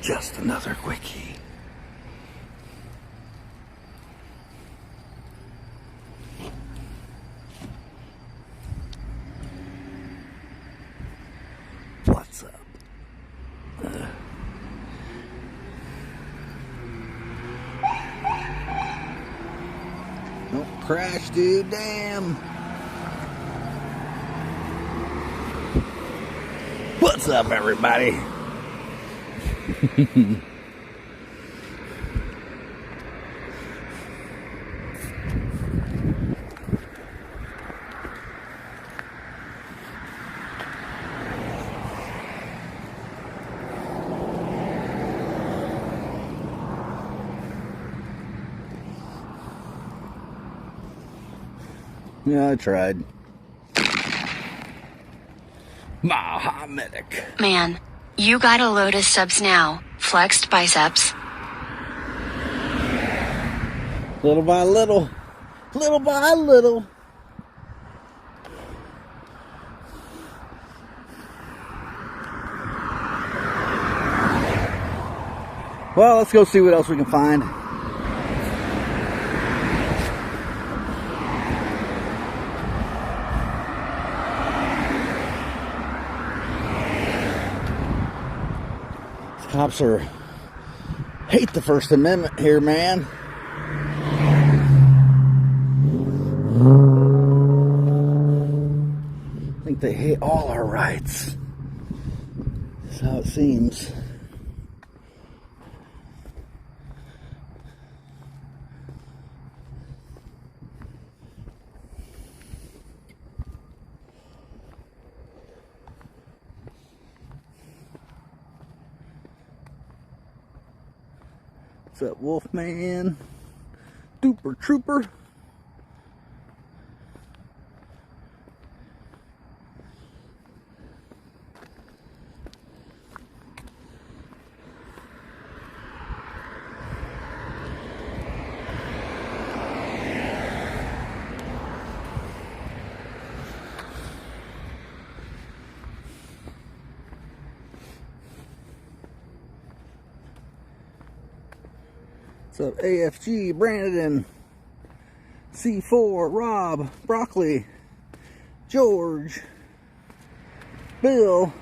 Just another quickie. What's up? Don't crash, dude. Damn. What's up, everybody? Yeah, I tried. Mohamedic. Man, you got a load of subs now. Flexed biceps. Little by little. Little by little. Well, let's go see what else we can find. Cops hate the First Amendment here, man. I think they hate all our rights. That's how it seems. What's up, Wolfman? Duper Trooper. What's up, AFG, Brandon, C4, Rob, Broccoli, George, Bill,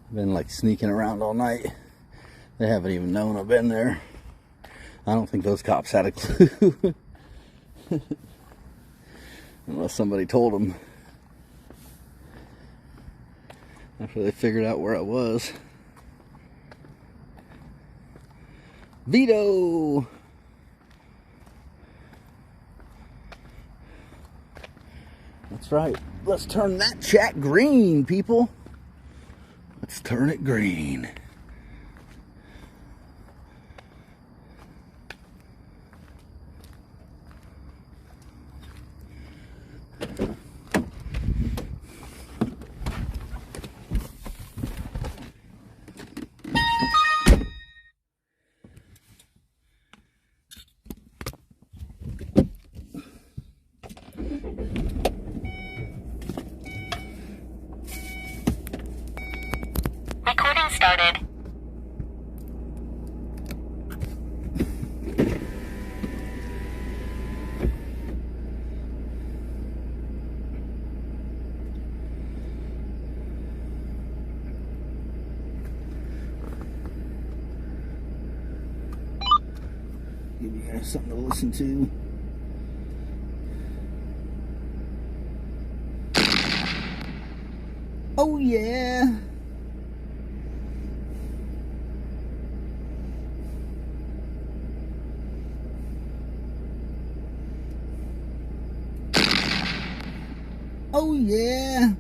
I've been like sneaking around all night. They haven't even known I've been there. I don't think those cops had a clue. Unless somebody told them after they figured out where I was. Vito! That's right. Let's turn that chat green, people. Let's turn it green. Recording started. Give you guys something to listen to. Oh yeah. Oh yeah.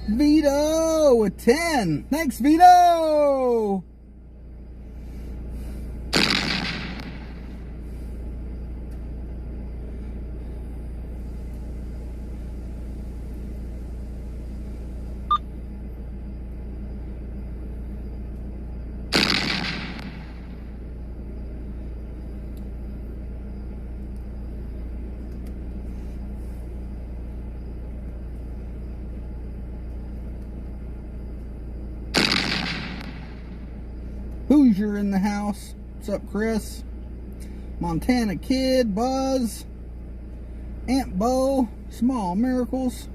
Vito, a 10. Thanks, Vito. Hoosier in the house. What's up, Chris? Montana Kid, Buzz, Aunt Bo, Small Miracles.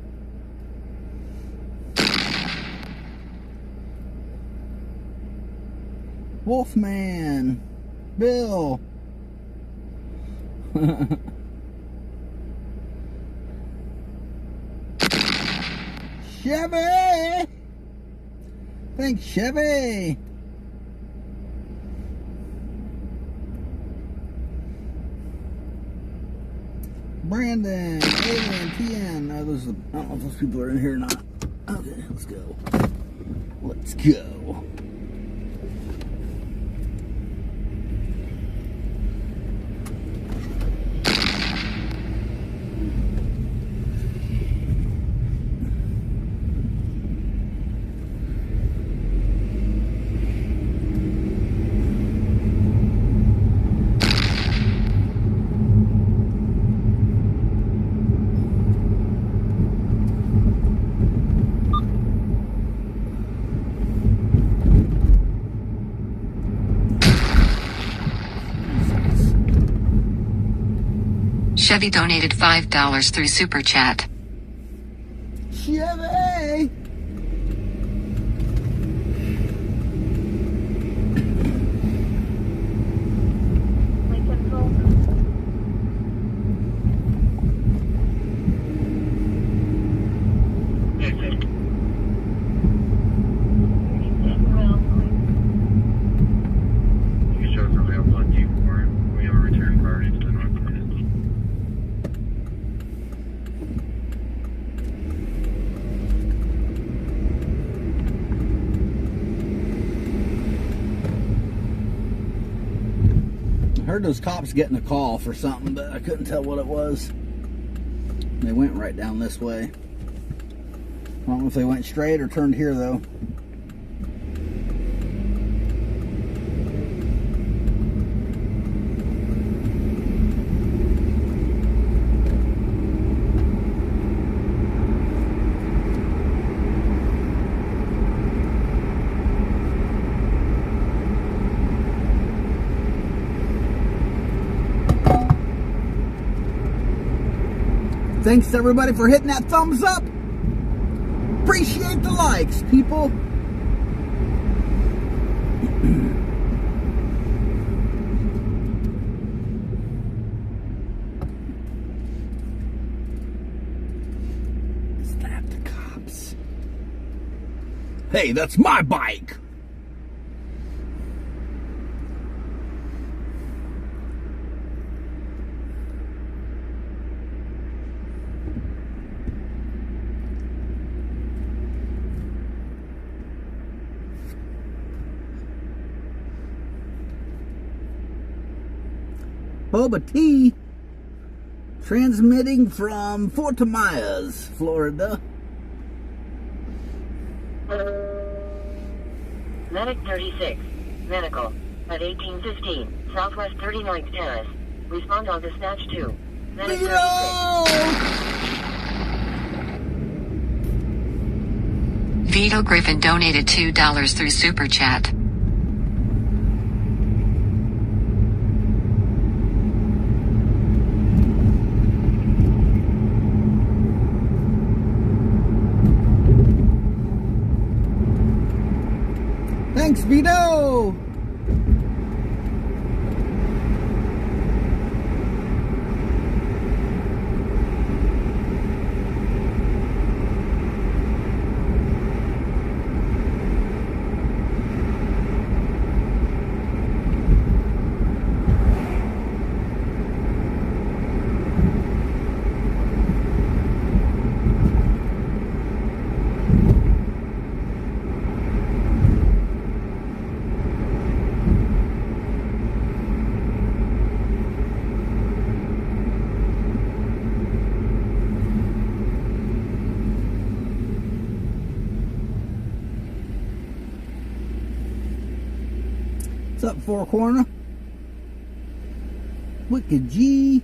Wolfman, Bill. Chevy! Thanks, Chevy! Brandon, Alien, TN. I don't know if those people are in here or not. Okay, let's go. Let's go. Chevy donated $5 through Super Chat. Chevy! I heard those cops getting a call for something, but I couldn't tell what it was. They went right down this way. I don't know if they went straight or turned here, though. Thanks everybody for hitting that thumbs up. Appreciate the likes, people. Is that the cops? Hey, that's my bike. Boba T, transmitting from Fort Myers, Florida. Medic 36, medical, at 1815, Southwest 39th Terrace. Respond on dispatch 2. Medic 36. Vito Griffin donated $2 through Super Chat. Thanks, Vito! What's up, Four Corner? Wicked G.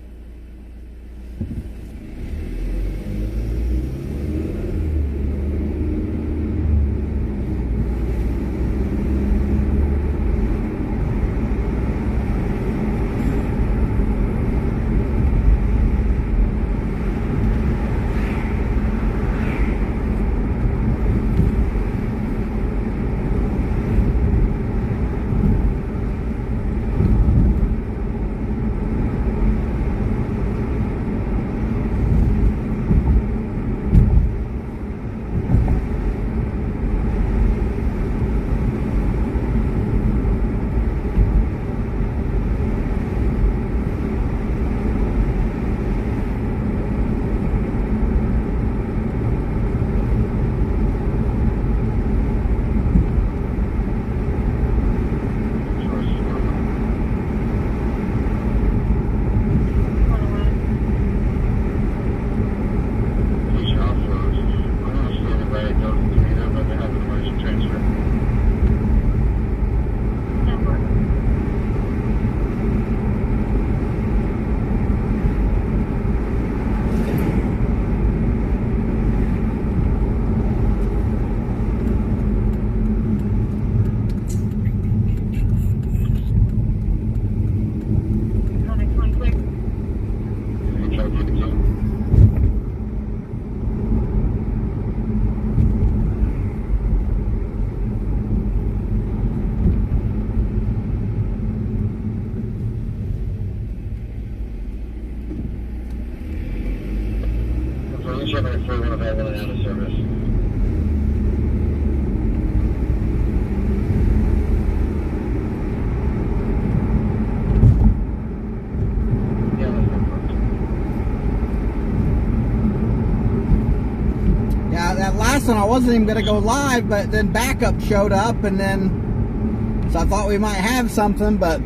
and I wasn't even going to go live, but then backup showed up, and then, so I thought we might have something, but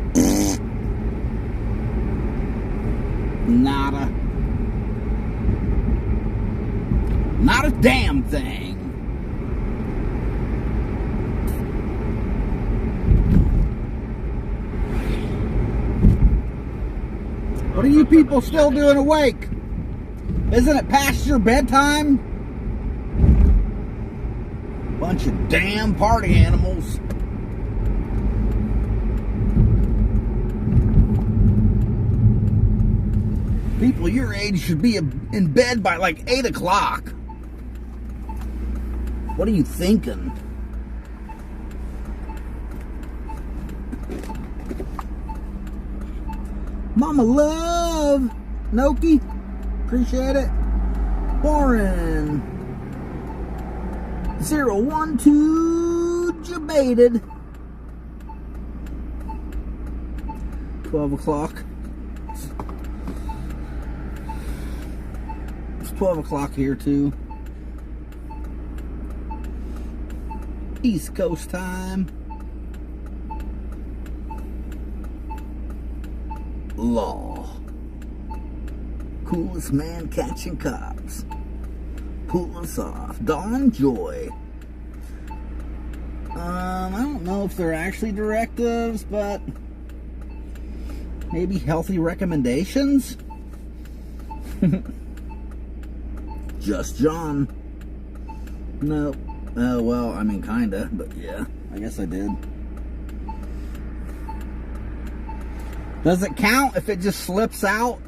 nada. Not a damn thing. What are you people still doing awake? Isn't it past your bedtime? Bunch of damn party animals. People your age should be in bed by like 8 o'clock. What are you thinking? Mama love. Noki. Appreciate it. Warren. 012 Jabated. 12 o'clock. It's 12 o'clock here too. East Coast time. Law. Coolest man catching cops. Pull us off. Dawn Joy. I don't know if they're actually directives, but maybe healthy recommendations? Just John. No. Well, I mean, kinda, but yeah, I guess I did. Does it count if it just slips out?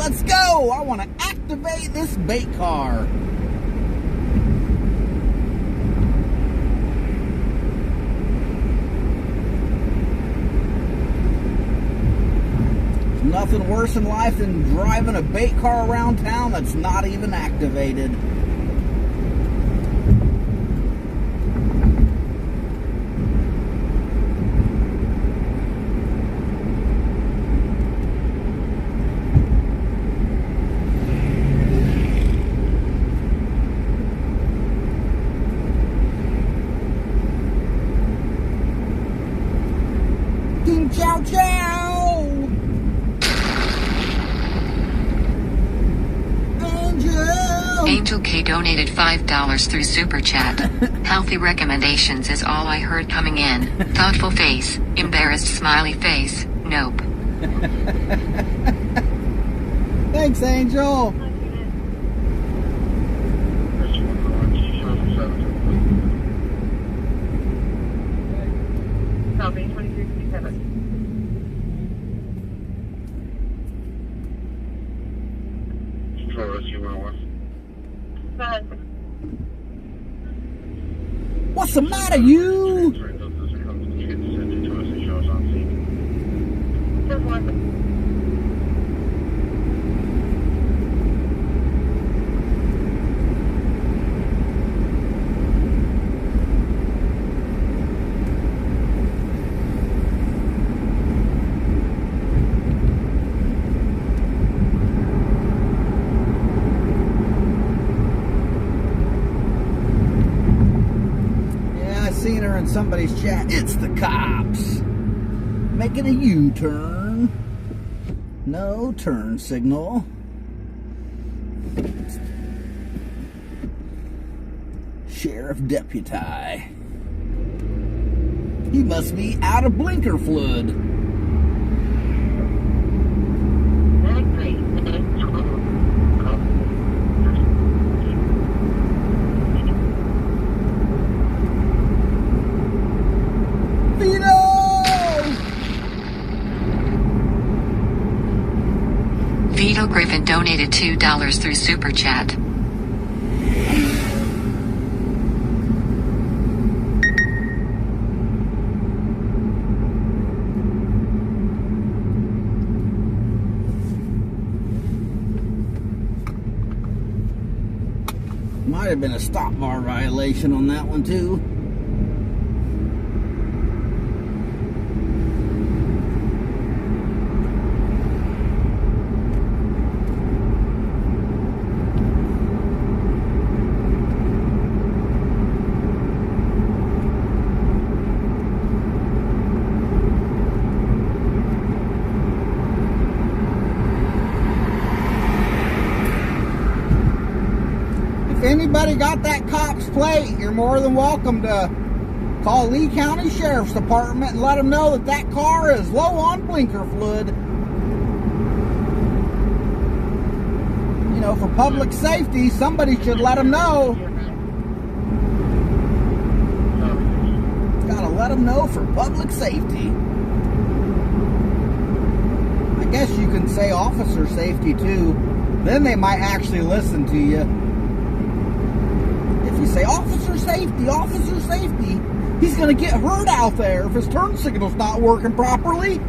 Let's go! I want to activate this bait car. There's nothing worse in life than driving a bait car around town that's not even activated. Ciao, ciao! Angel K donated $5 through Super Chat. Healthy recommendations is all I heard coming in. Thoughtful face, embarrassed smiley face, nope. Thanks, Angel! Copy, 2357. What's the matter, you? Seen her in somebody's chat. It's the cops making a U-turn. No turn signal. Sheriff Deputy. He must be out of blinker fluid. donated $2 through Super Chat. Might have been a stop bar violation on that one too. If anybody got that cop's plate, you're more than welcome to call Lee County Sheriff's Department and let them know that that car is low on blinker fluid. You know, for public safety, somebody should let them know. Gotta let them know for public safety. I guess you can say officer safety too. Then they might actually listen to you. If you say officer safety, he's gonna get hurt out there if his turn signal's not working properly.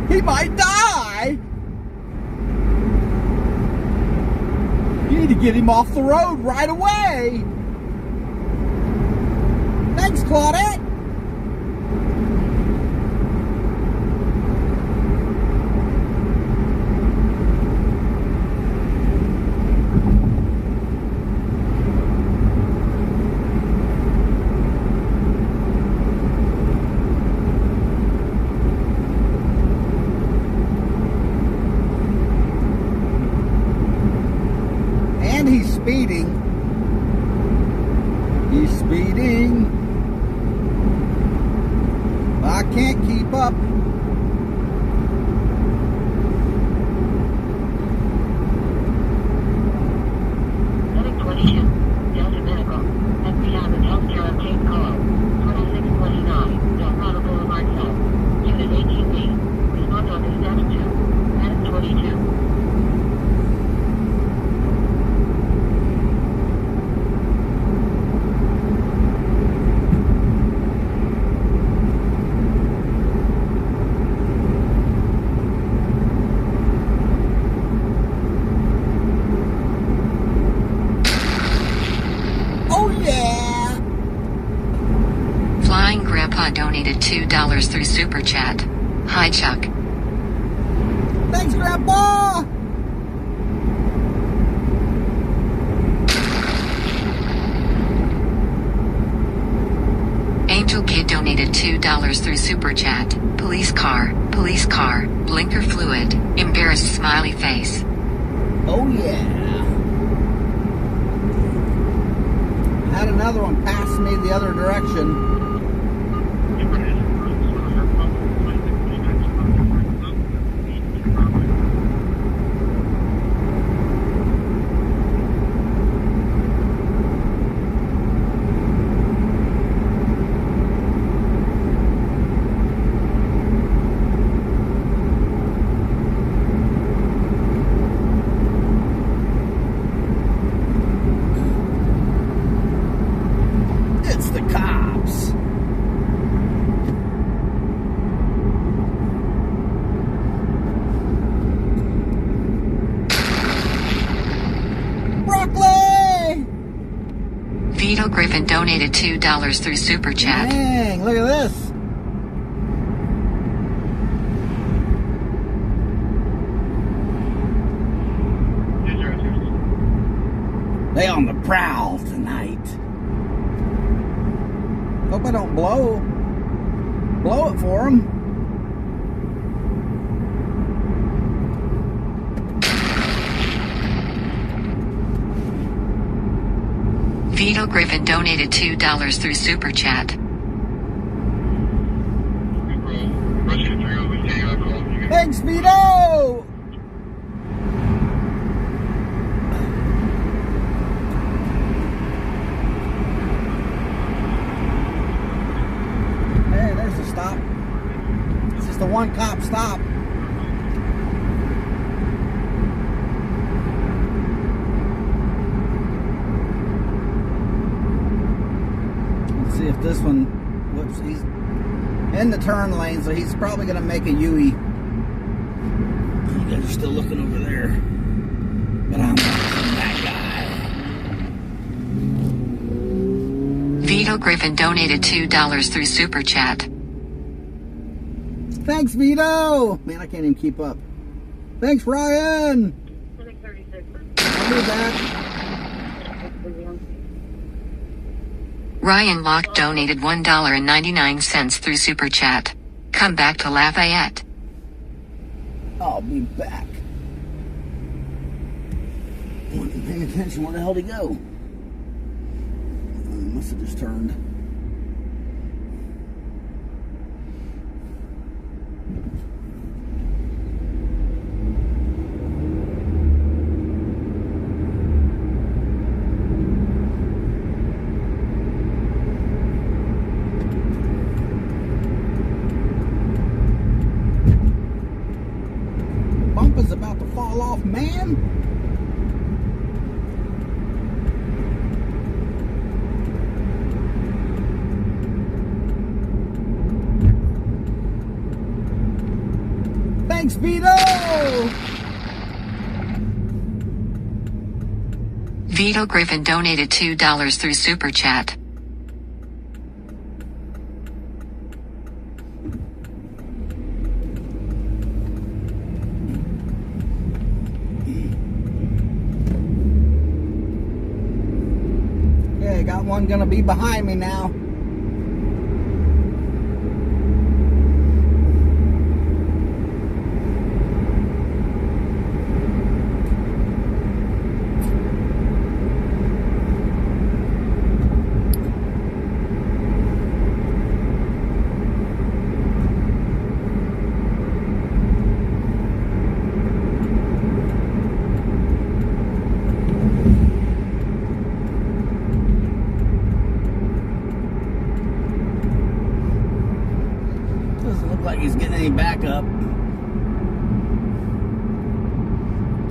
He might die. You need to get him off the road right away. Thanks, Claudette. He's speeding. He's speeding. I can't keep up. Medic 22, Delta Medical. FBI with healthcare obtained call. 2629, Delmarva Boulevard South. Unit 18B. Respond on dispatch 2. Medic 22. Flying Grandpa donated $2 through Super Chat. Hi, Chuck. Thanks, Grandpa. Angel Kid donated $2 through Super Chat. Police car, blinker fluid, embarrassed smiley face. Oh yeah. I had another one pass me the other direction. It's the cops. Broccoli! Vito Griffin donated $2 through Super Chat. Dang, look at this. They on the prowl tonight. Hope I don't blow it for them. Vito Griffin donated $2 through Super Chat. Thanks, Vito! Hey, there's a stop. It's just a one cop stop. this one, whoops, he's in the turn lane, so he's probably going to make a U-E. You guys are still looking over there. But I'm watching that guy. Vito Griffin donated $2 through Super Chat. Thanks, Vito! Man, I can't even keep up. Thanks, Ryan! I'll be back. Ryan Locke donated $1.99 through Super Chat. Come back to Lafayette. I'll be back. I wasn't paying attention. Where the hell did he go? He must have just turned. Bump is about to fall off, man. Thanks, Vito! Vito Griffin donated $2 through Super Chat. Okay, got one gonna be behind me now. Doesn't look like he's getting any backup.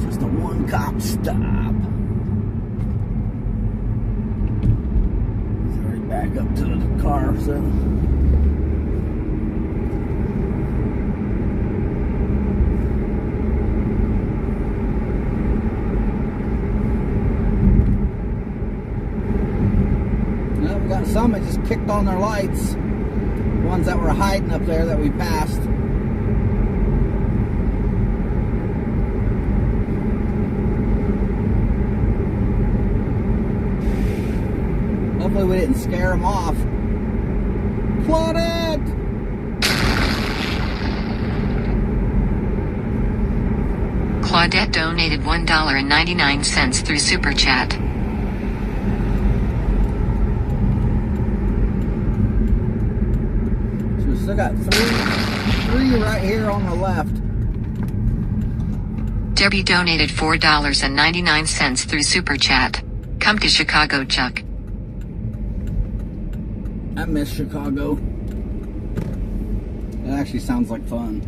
Just a one cop stop. He's already back up to the car, so. Well, we got some that just kicked on their lights. Ones that were hiding up there that we passed. Hopefully we didn't scare them off. Claudette! Claudette donated $1.99 through Super Chat. Still got three right here on the left. Debbie donated $4.99 through Super Chat. Come to Chicago, Chuck. I miss Chicago. It actually sounds like fun.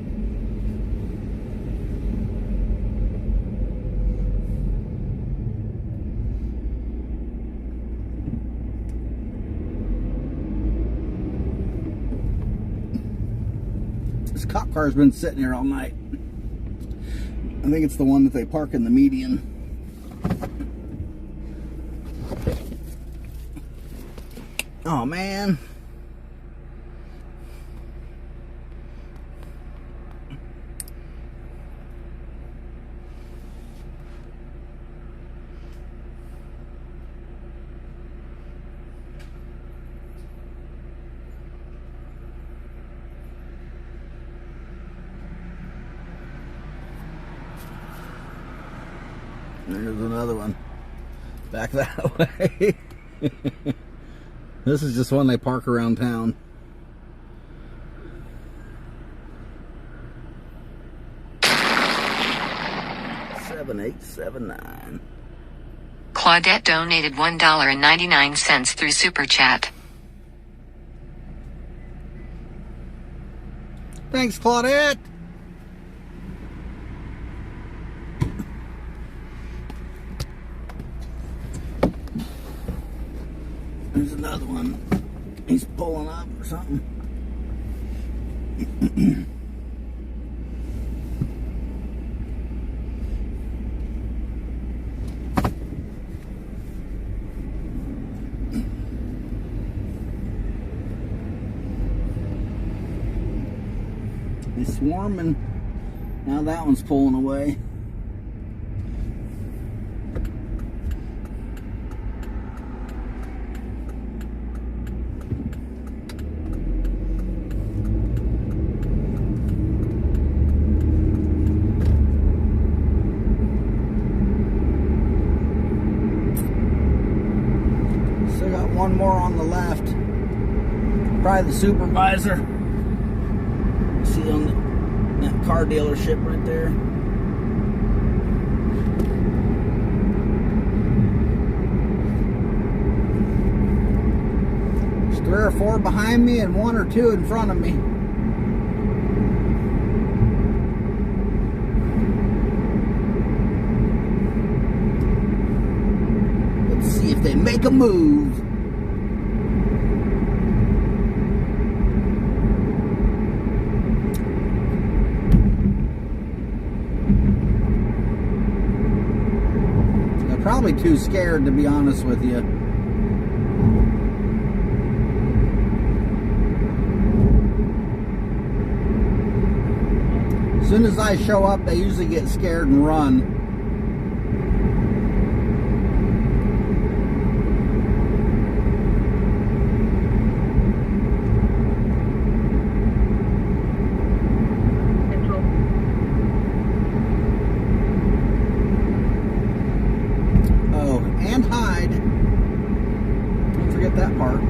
This cop car's been sitting here all night. I think it's the one that they park in the median. Oh man. There's another one. Back that way. This is just one they park around town. $7.879. Claudette donated $1.99 through Super Chat. Thanks, Claudette. There's another one. He's pulling up or something. He's swarming. Now that one's pulling away. Still got one more on the left. Probably the supervisor. See on that car dealership right there. There's 3 or 4 behind me and 1 or 2 in front of me. Let's see if they make a move. Probably too scared, to be honest with you. As soon as I show up, they usually get scared and run. And hide. Don't forget that part.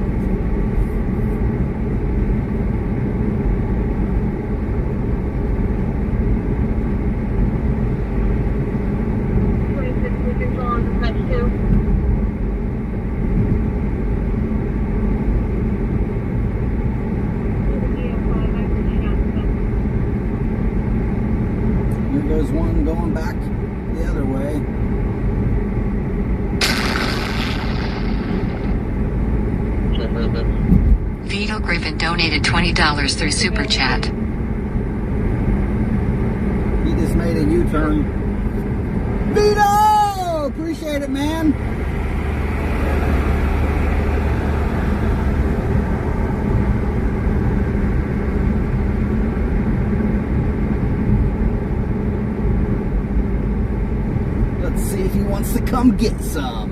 Here goes one going back the other way. Vito Griffin donated $20 through Super Chat. He just made a U-turn. Vito! Appreciate it, man. Let's see if he wants to come get some.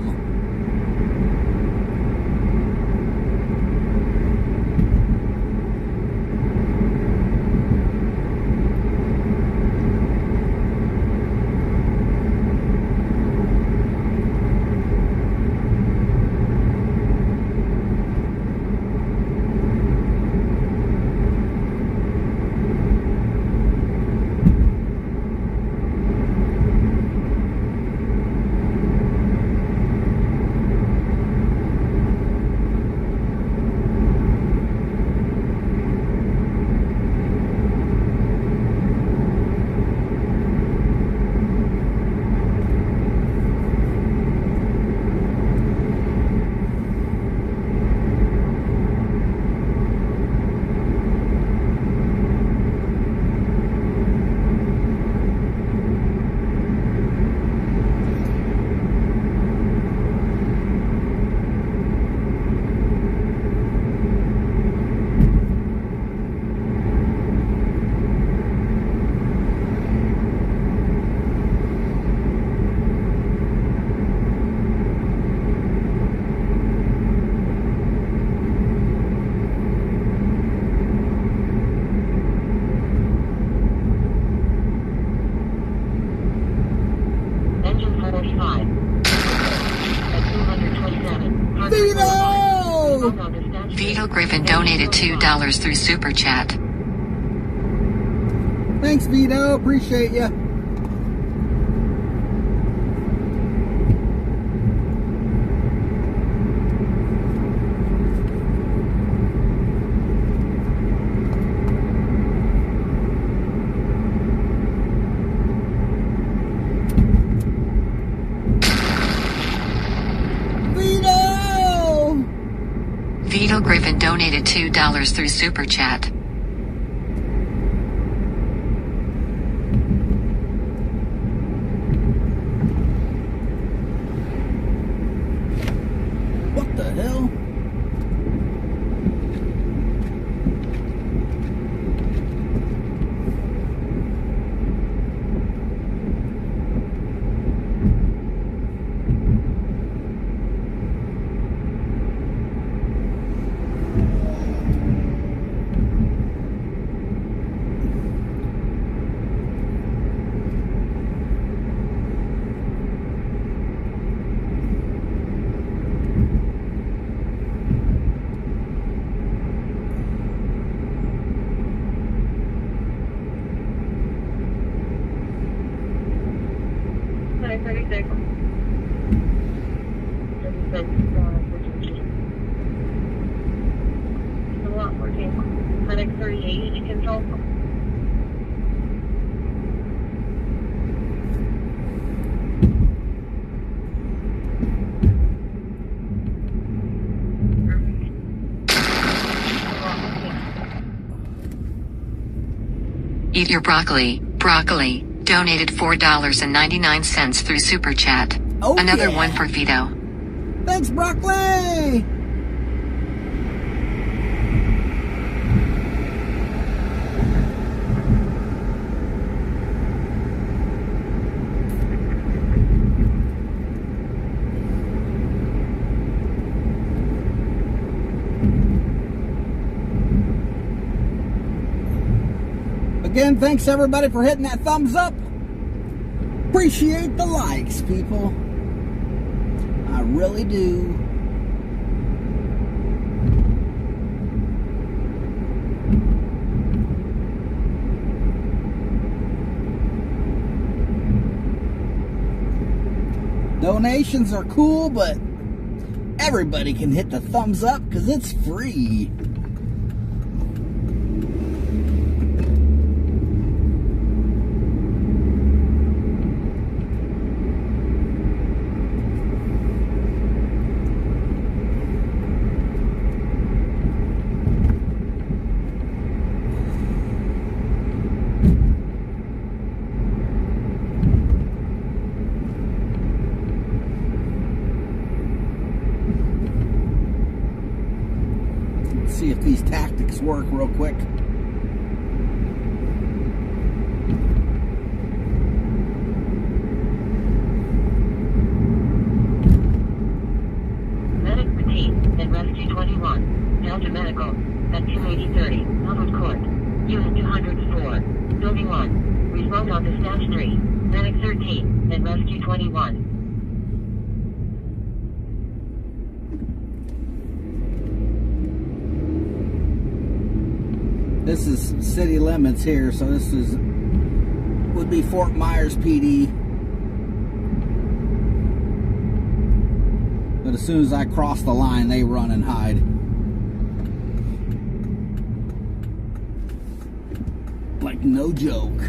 Vito Griffin donated $2 through Super Chat. Thanks, Vito. Appreciate ya. Vito Griffin donated donated $2 through Super Chat. What the hell? Eat your broccoli. Broccoli donated $4.99 through Super Chat. Oh, Another yeah. one for Vito. Thanks, broccoli! Again, thanks everybody for hitting that thumbs up. Appreciate the likes, people. I really do. Donations are cool, but everybody can hit the thumbs up because it's free. See if these tactics work real quick. Medic Routine and Rescue 21, Delta Medical, at 28030, Melwood Court, Unit 204, Building 1, respond on Dispatch 3, Medic 13, and Rescue 21. This is city limits here, so this would be Fort Myers PD. But as soon as I cross the line, they run and hide. Like no joke.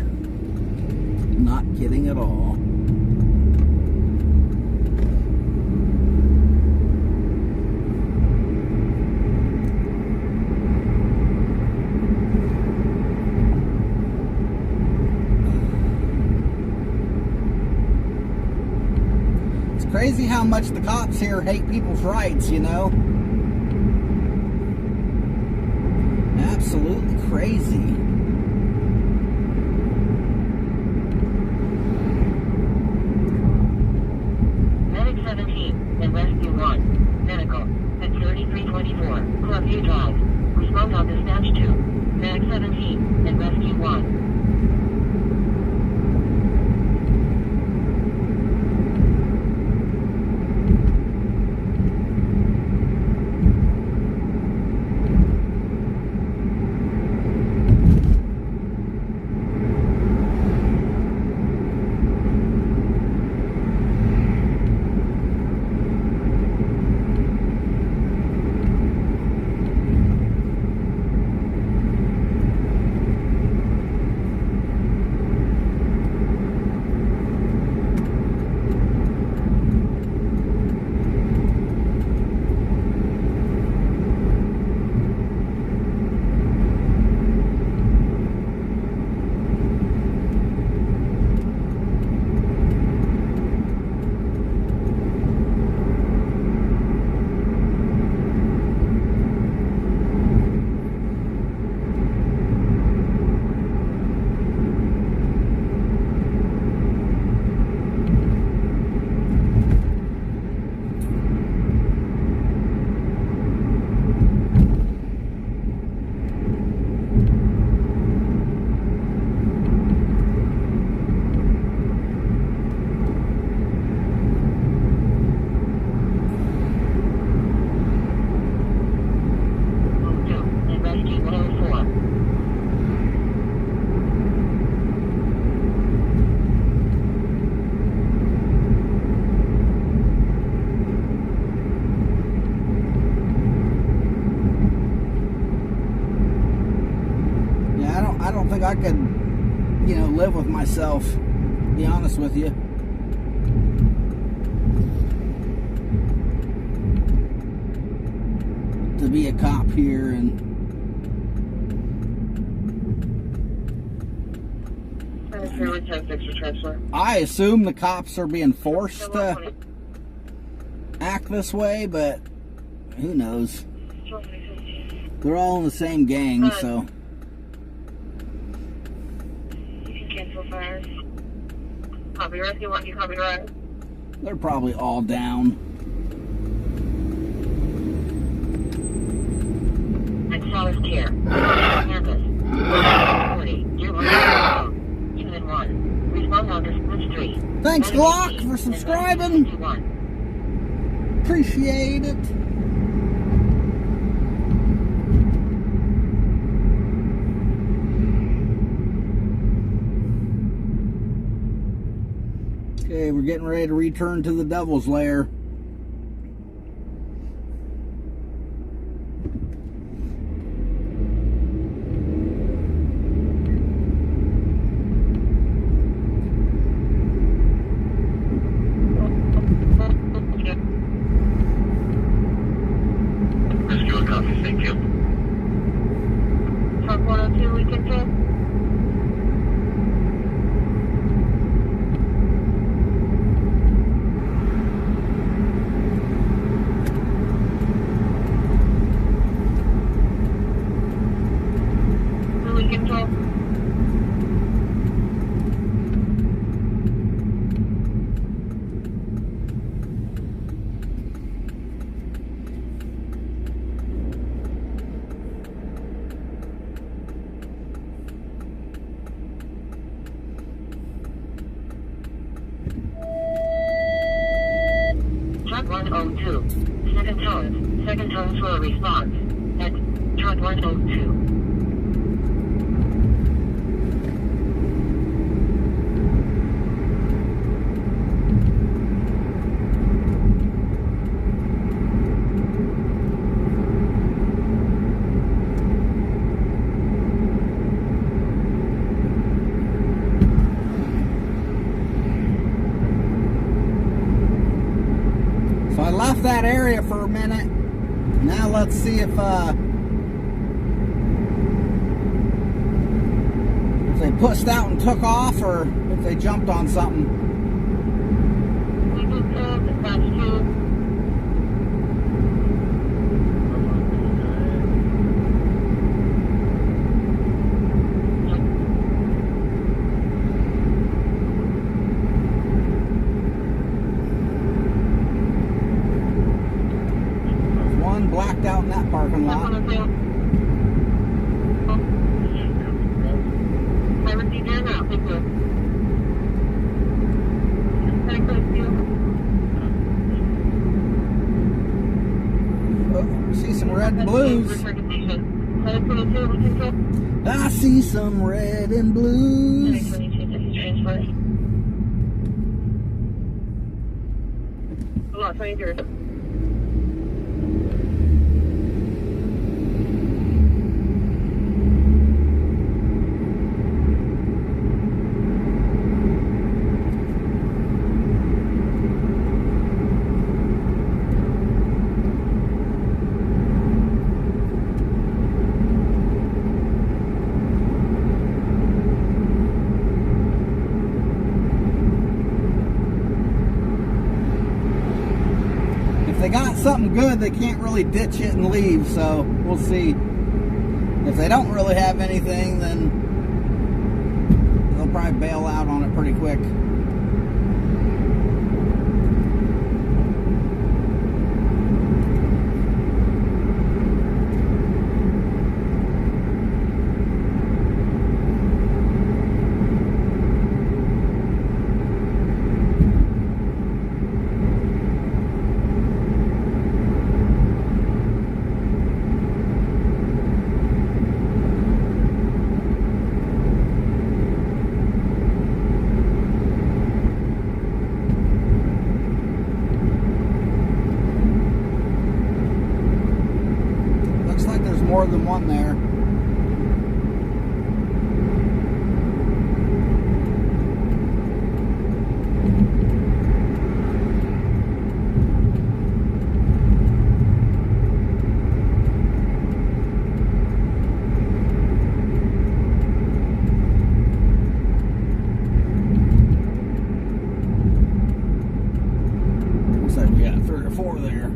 Not kidding at all. Crazy how much the cops here hate people's rights, you know? Absolutely crazy. Medic 17 and Rescue 1, Medical, at 3324, Clubview Drive, respond on Dispatch 2, Medic 17 and Rescue 1. think I could, you know, live with myself, to be honest with you. To be a cop here and I assume the cops are being forced to act this way, but who knows? They're all in the same gang, so. You can cancel fires. Copy rescue 1, you copy right. They're probably all down. And Solace Care. Campus. 40. Dear 1. 2 and 1. Respond on this street. Thanks, Glock, for subscribing. Appreciate it. Okay, we're getting ready to return to the Devil's Lair. Rescue a copy, thank you. Truck 102, we can take. Truck 102. Second tones for a response. At Truck 102. So I left that area for a minute. Now let's see if they pushed out and took off, or if they jumped on something. We can dispatch 2. Blacked out in that parking lot. I received your now, thank you. Thank you. Oh, I see some red and blues. I see some red and blues. Hold on, 23. They got something good, they can't really ditch it and leave, so we'll see. If they don't really have anything, then they'll probably bail out on it pretty quick. More than one there. 4 there.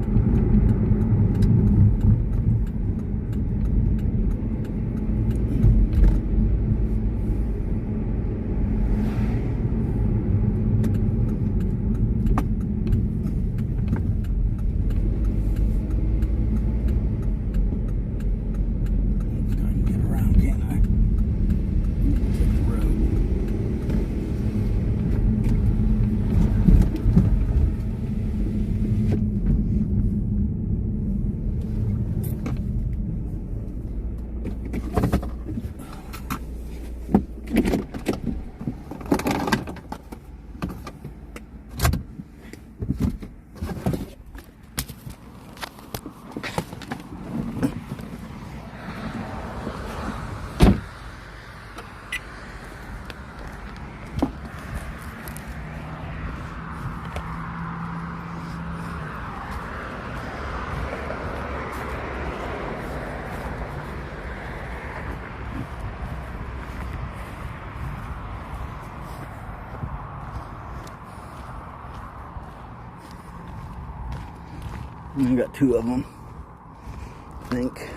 I got 2 of them, I think.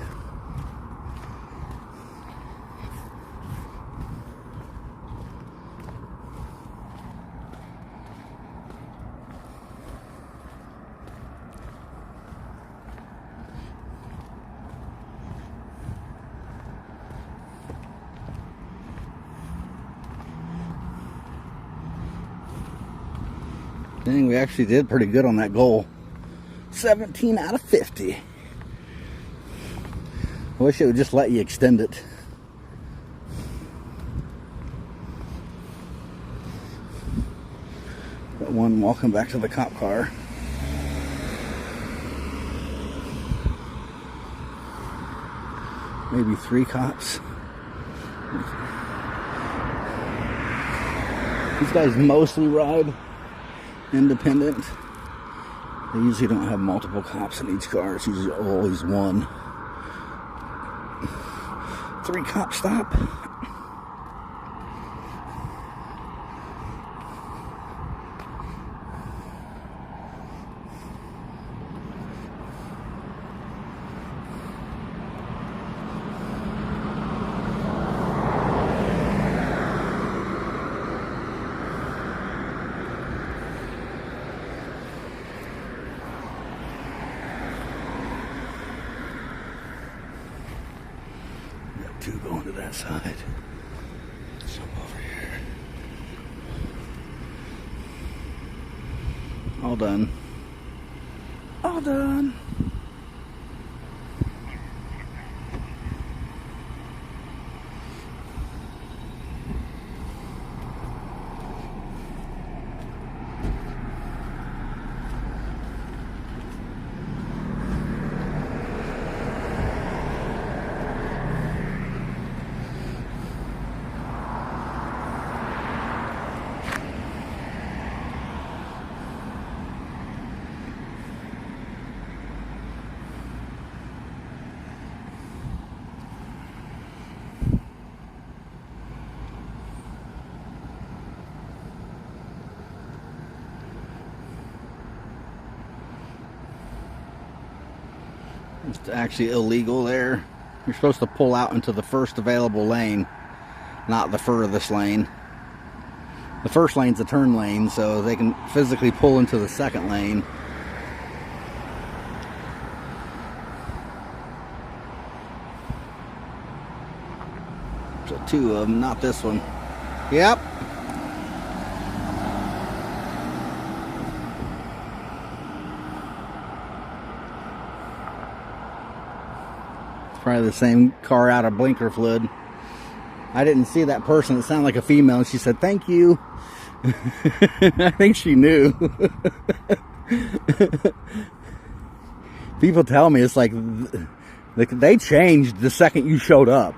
Dang, we actually did pretty good on that goal. 17 out of 50. I wish it would just let you extend it. Got one walking back to the cop car. Maybe 3 cops. These guys mostly ride independent. They usually don't have multiple cops in each car. It's usually always one. 3 cop stop. Got 2 going to that side. Jump over here. All done. All done. It's actually illegal there. You're supposed to pull out into the first available lane, not the furthest lane. The first lane's a turn lane, so they can physically pull into the second lane. So 2 of them, not this one. Yep. Probably the same car out of blinker fluid. I didn't see that person. It sounded like a female, and she said, "Thank you." I think she knew. People tell me it's like they changed the second you showed up.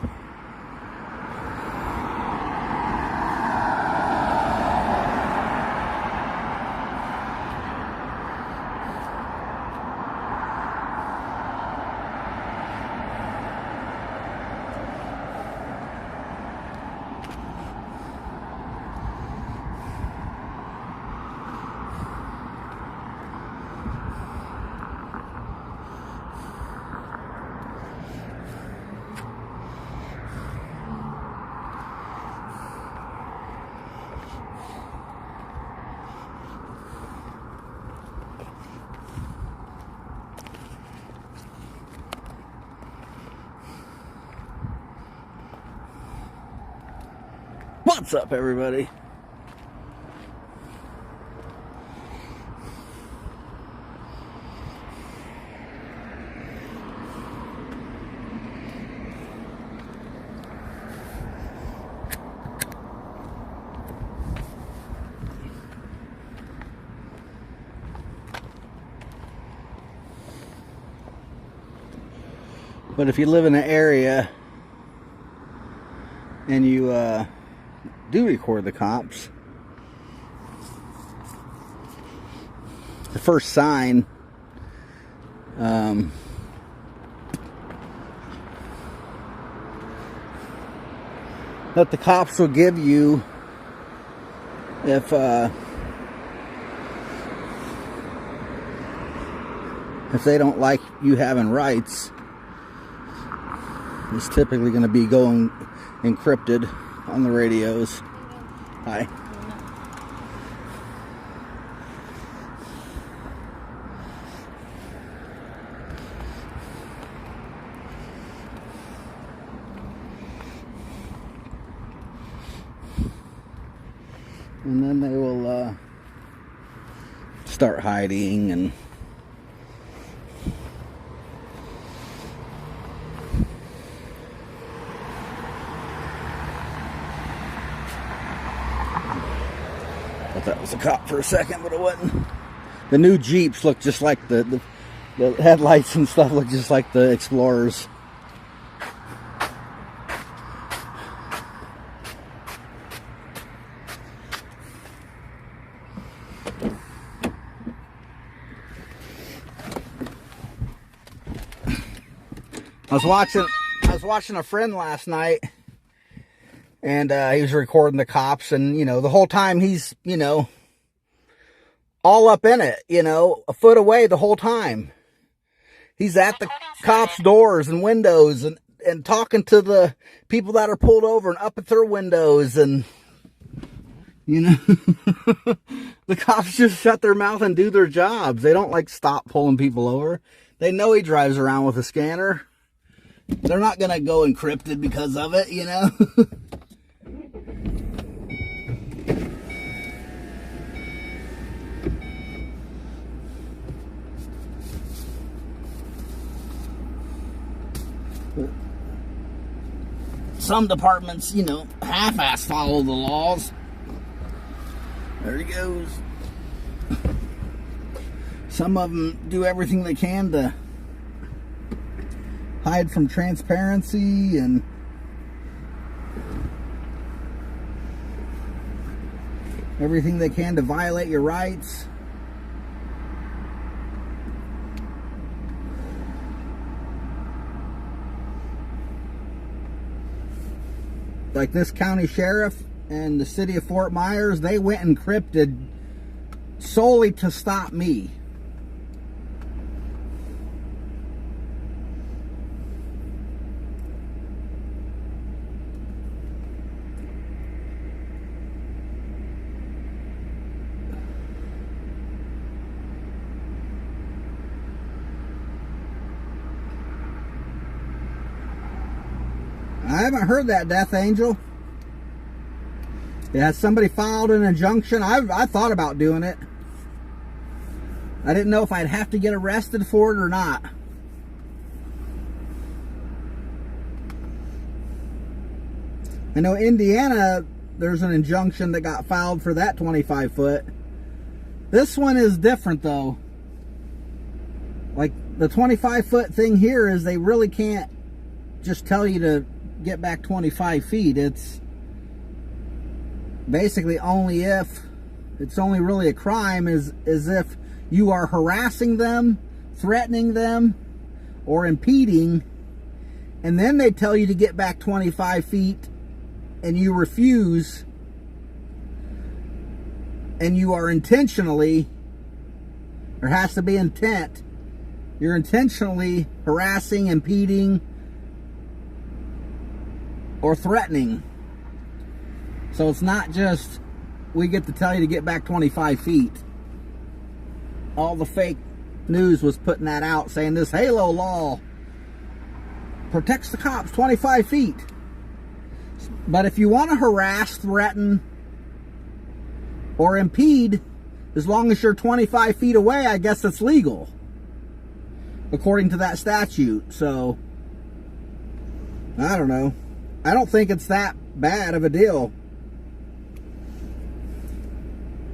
What's up, everybody? But if you live in an area and you do record the cops, the first sign that the cops will give you if they don't like you having rights, is typically going to be going encrypted on the radios. Hi. And then they will start hiding and I thought that was a cop for a second, but it wasn't. The new Jeeps look just like the headlights and stuff look just like the Explorers. I was watching a friend last night, and he was recording the cops, and the whole time he's all up in it, a foot away the whole time. He's at the cops' doors and windows and talking to the people that are pulled over and up at their windows, and the cops just shut their mouth and do their jobs. They don't stop pulling people over. They know he drives around with a scanner. They're not going to go encrypted because of it, Some departments, half-ass follow the laws. There he goes. Some of them do everything they can to hide from transparency and everything they can to violate your rights. Like this county sheriff and the city of Fort Myers, they went encrypted solely to stop me. I haven't heard that, Death Angel. Has somebody filed an injunction? I thought about doing it. I didn't know if I'd have to get arrested for it or not. I know Indiana, there's an injunction that got filed for that 25 foot. This one is different though. Like the 25 foot thing here is they really can't just tell you to get back 25 feet. It's basically only if it's only really a crime is if you are harassing them, threatening them, or impeding, and then they tell you to get back 25 feet and you refuse, and you are intentionally, there has to be intent, you're intentionally harassing, impeding, or threatening. So it's not just we get to tell you to get back 25 feet. All the fake news was putting that out, saying this Halo law protects the cops 25 feet. But if you want to harass, threaten, or impede, as long as you're 25 feet away, I guess it's legal, according to that statute. So, I don't know. I don't think it's that bad of a deal.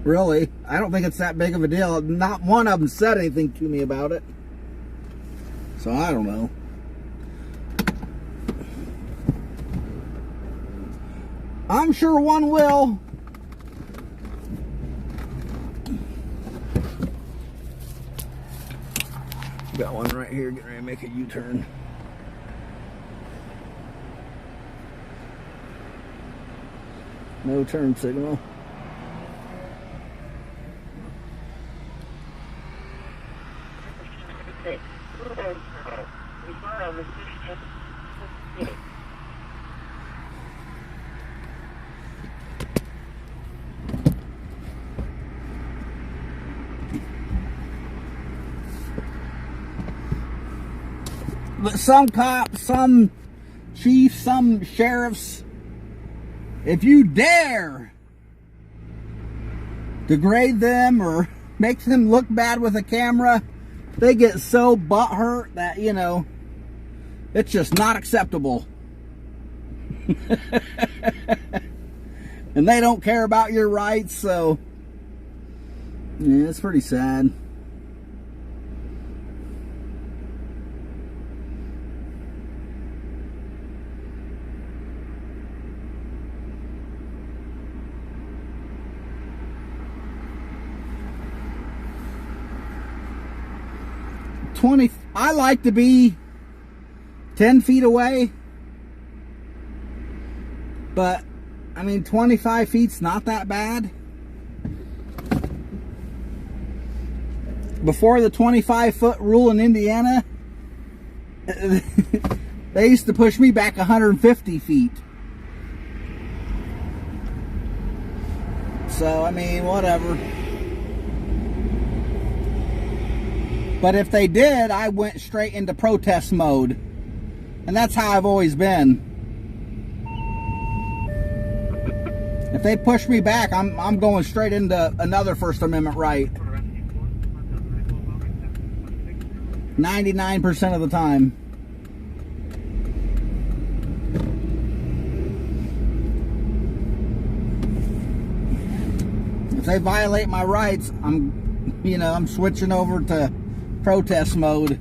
Really, I don't think it's that big of a deal. Not one of them said anything to me about it. So, I don't know. I'm sure one will. Got one right here, getting ready to make a U-turn. No turn signal. But some cops, some chiefs, some sheriffs, if you dare degrade them or make them look bad with a camera, they get so butthurt that, you know, it's just not acceptable. And they don't care about your rights, so yeah, it's pretty sad. I like to be 10 feet away, but I mean 25 feet's not that bad. Before the 25-foot rule in Indiana, they used to push me back 150 feet. So I mean, whatever. But if they did, I went straight into protest mode. And that's how I've always been. If they push me back, I'm going straight into another First Amendment right. 99% of the time. If they violate my rights, I'm switching over to protest mode.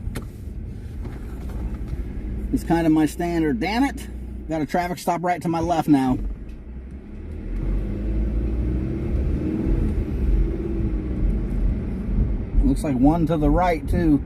It's kind of my standard. Damn it. Got a traffic stop right to my left now. Looks like one to the right too.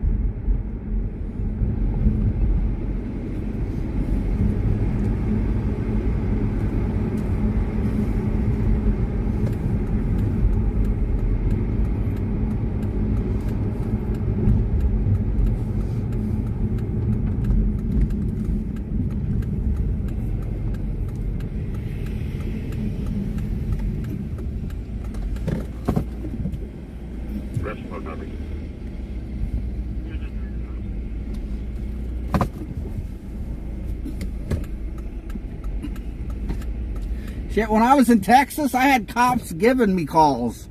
Shit, when I was in Texas, I had cops giving me calls.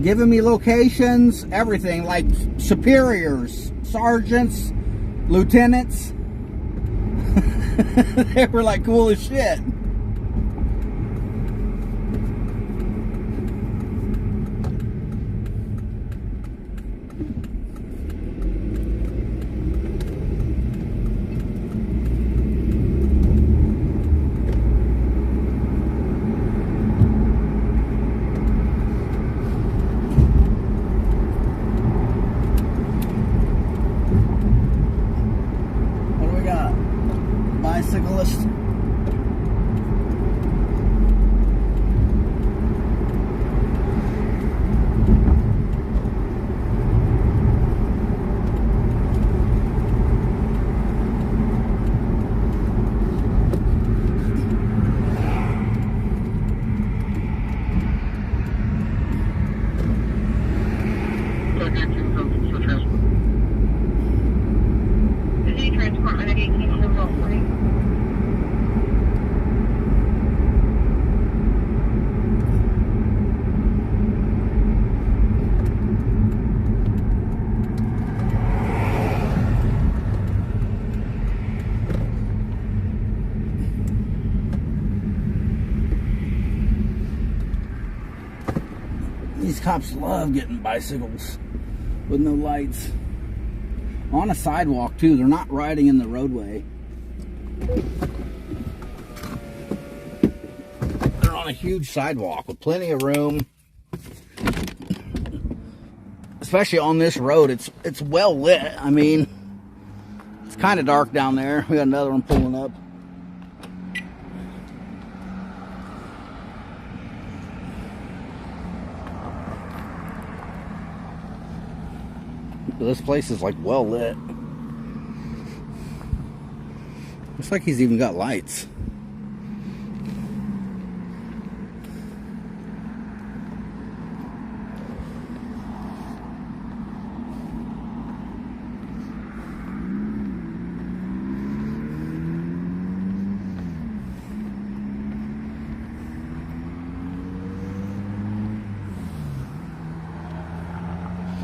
Giving me locations, everything, like superiors, sergeants, lieutenants. They were like cool as shit. Bicyclist. These cops love getting bicycles with no lights. On a sidewalk too, they're not riding in the roadway. They're on a huge sidewalk with plenty of room. Especially on this road, it's well lit. I mean, it's kind of dark down there. We got another one pulling up. This place is like well lit. Looks like he's even got lights.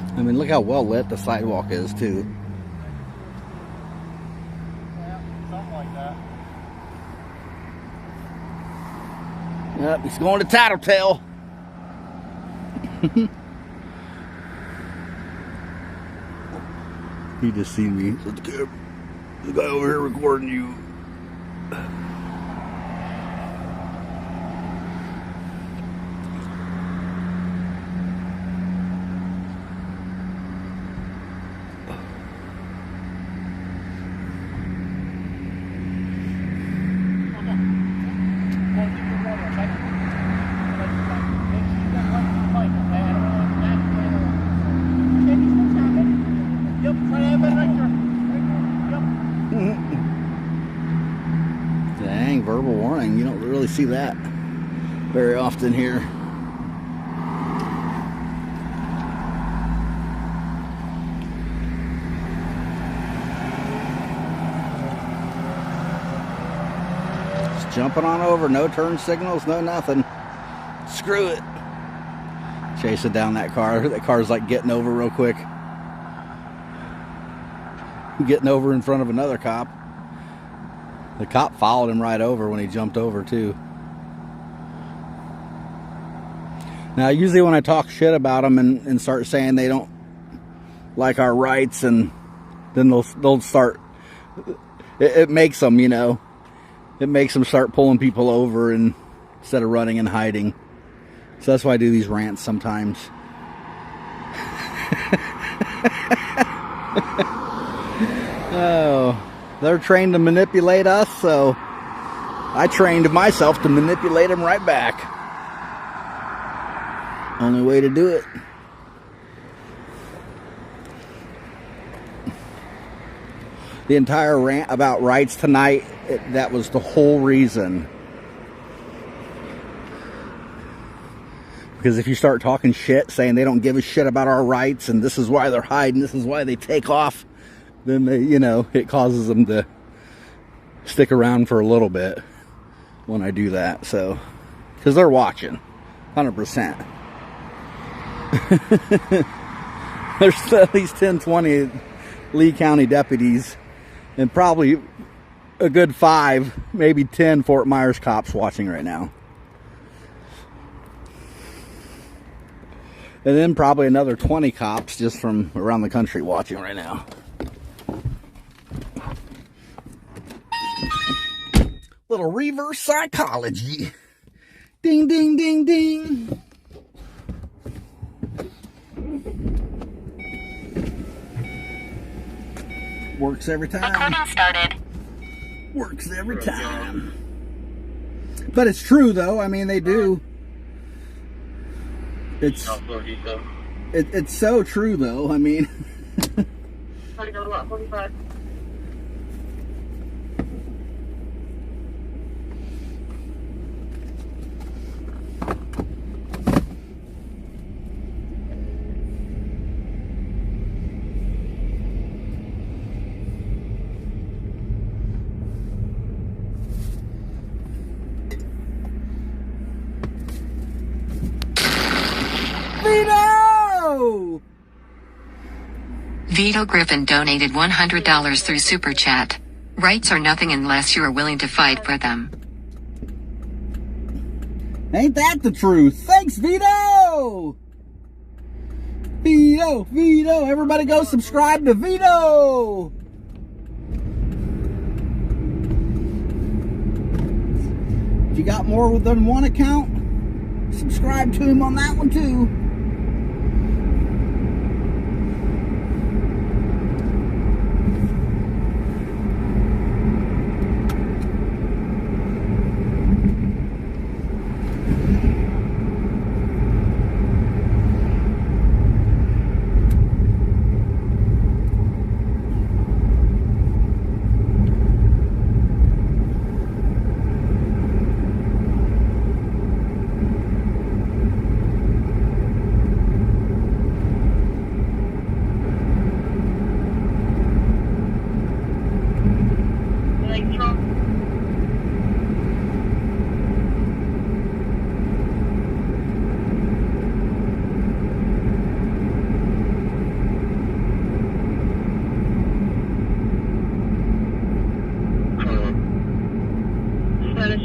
I mean, look how well lit the sidewalk is, too. Yeah, something like that. Yep, he's going to Tattletale. He just seen me. He said, the guy over here recording you. Dang, verbal warning. You don't really see that very often here. Just jumping on over. No turn signals, no nothing. Screw it. Chasing down that car. That car's like getting over real quick. Getting over in front of another cop. The cop followed him right over when he jumped over too. Now usually when I talk shit about them and start saying they don't like our rights, and then they'll start, it makes them, you know, it makes them start pulling people over and instead of running and hiding. So that's why I do these rants sometimes. Oh, they're trained to manipulate us, so I trained myself to manipulate them right back. Only way to do it. The entire rant about rights tonight, that was the whole reason. Because if you start talking shit, saying they don't give a shit about our rights, and this is why they're hiding, this is why they take off, then they, you know, it causes them to stick around for a little bit when I do that. So, because they're watching, 100%. There's at least 10, 20 Lee County deputies, and probably a good 5, maybe 10 Fort Myers cops watching right now. And then probably another 20 cops just from around the country watching right now. Little reverse psychology. Ding, ding, ding, ding. Works every time. Recording started. Works every time. But it's true, though. I mean, they do. It's so true, though. I mean. 45. Vito! Vito Griffin donated $100 through Super Chat. Rights are nothing unless you are willing to fight for them. Ain't that the truth? Thanks, Vito! Vito, Vito, everybody go subscribe to Vito. If you got more than one account, subscribe to him on that one too.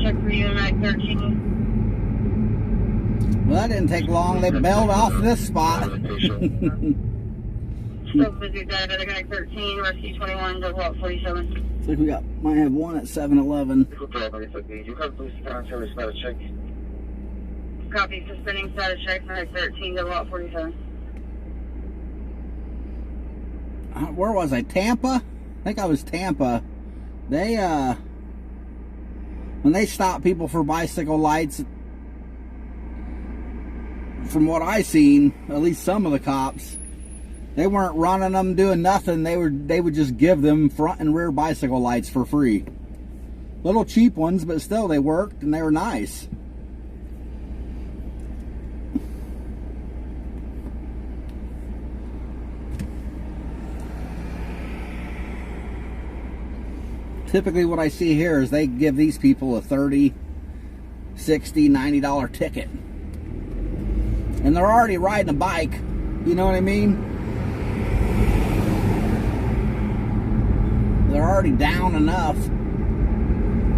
Check for you, night 13. Well, that didn't take long. They bailed off this spot. Spoke with your dad at night 13, rescue 21, double up 47. Looks like we might have one at 7-Eleven. Copy, suspending status check for night 13, double up 47. Where was I? Tampa? I think I was Tampa. They, when they stop people for bicycle lights, from what I seen, at least some of the cops, they weren't running them, doing nothing. They would just give them front and rear bicycle lights for free. Little cheap ones, but still they worked and they were nice. Typically what I see here is they give these people a $30, $60, $90 ticket. And they're already riding a bike. You know what I mean? They're already down enough.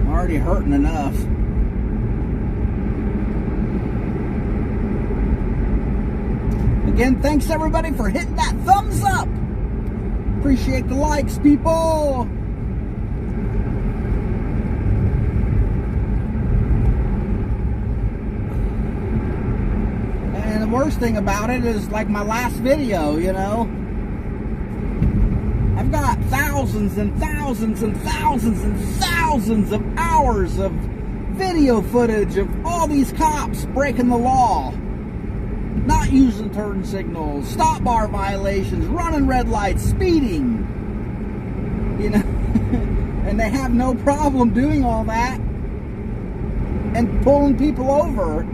Already hurting enough. Again, thanks everybody for hitting that thumbs up. Appreciate the likes, people. The worst thing about it is, like my last video, you know, I've got thousands and thousands and thousands and thousands of hours of video footage of all these cops breaking the law, not using turn signals, stop bar violations, running red lights, speeding, you know, and they have no problem doing all that and pulling people over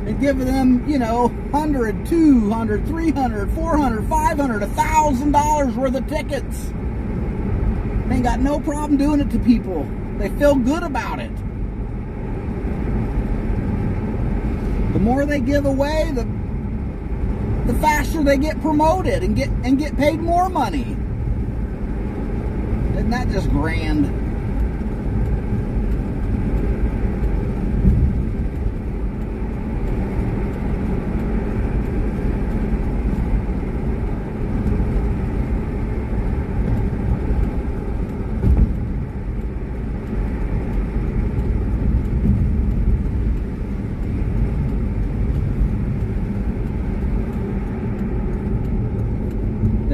and giving them, you know, $100, $200, $300, $400, $500, $1,000 worth of tickets. They ain't got no problem doing it to people. They feel good about it. The more they give away, the faster they get promoted and get paid more money. Isn't that just grand?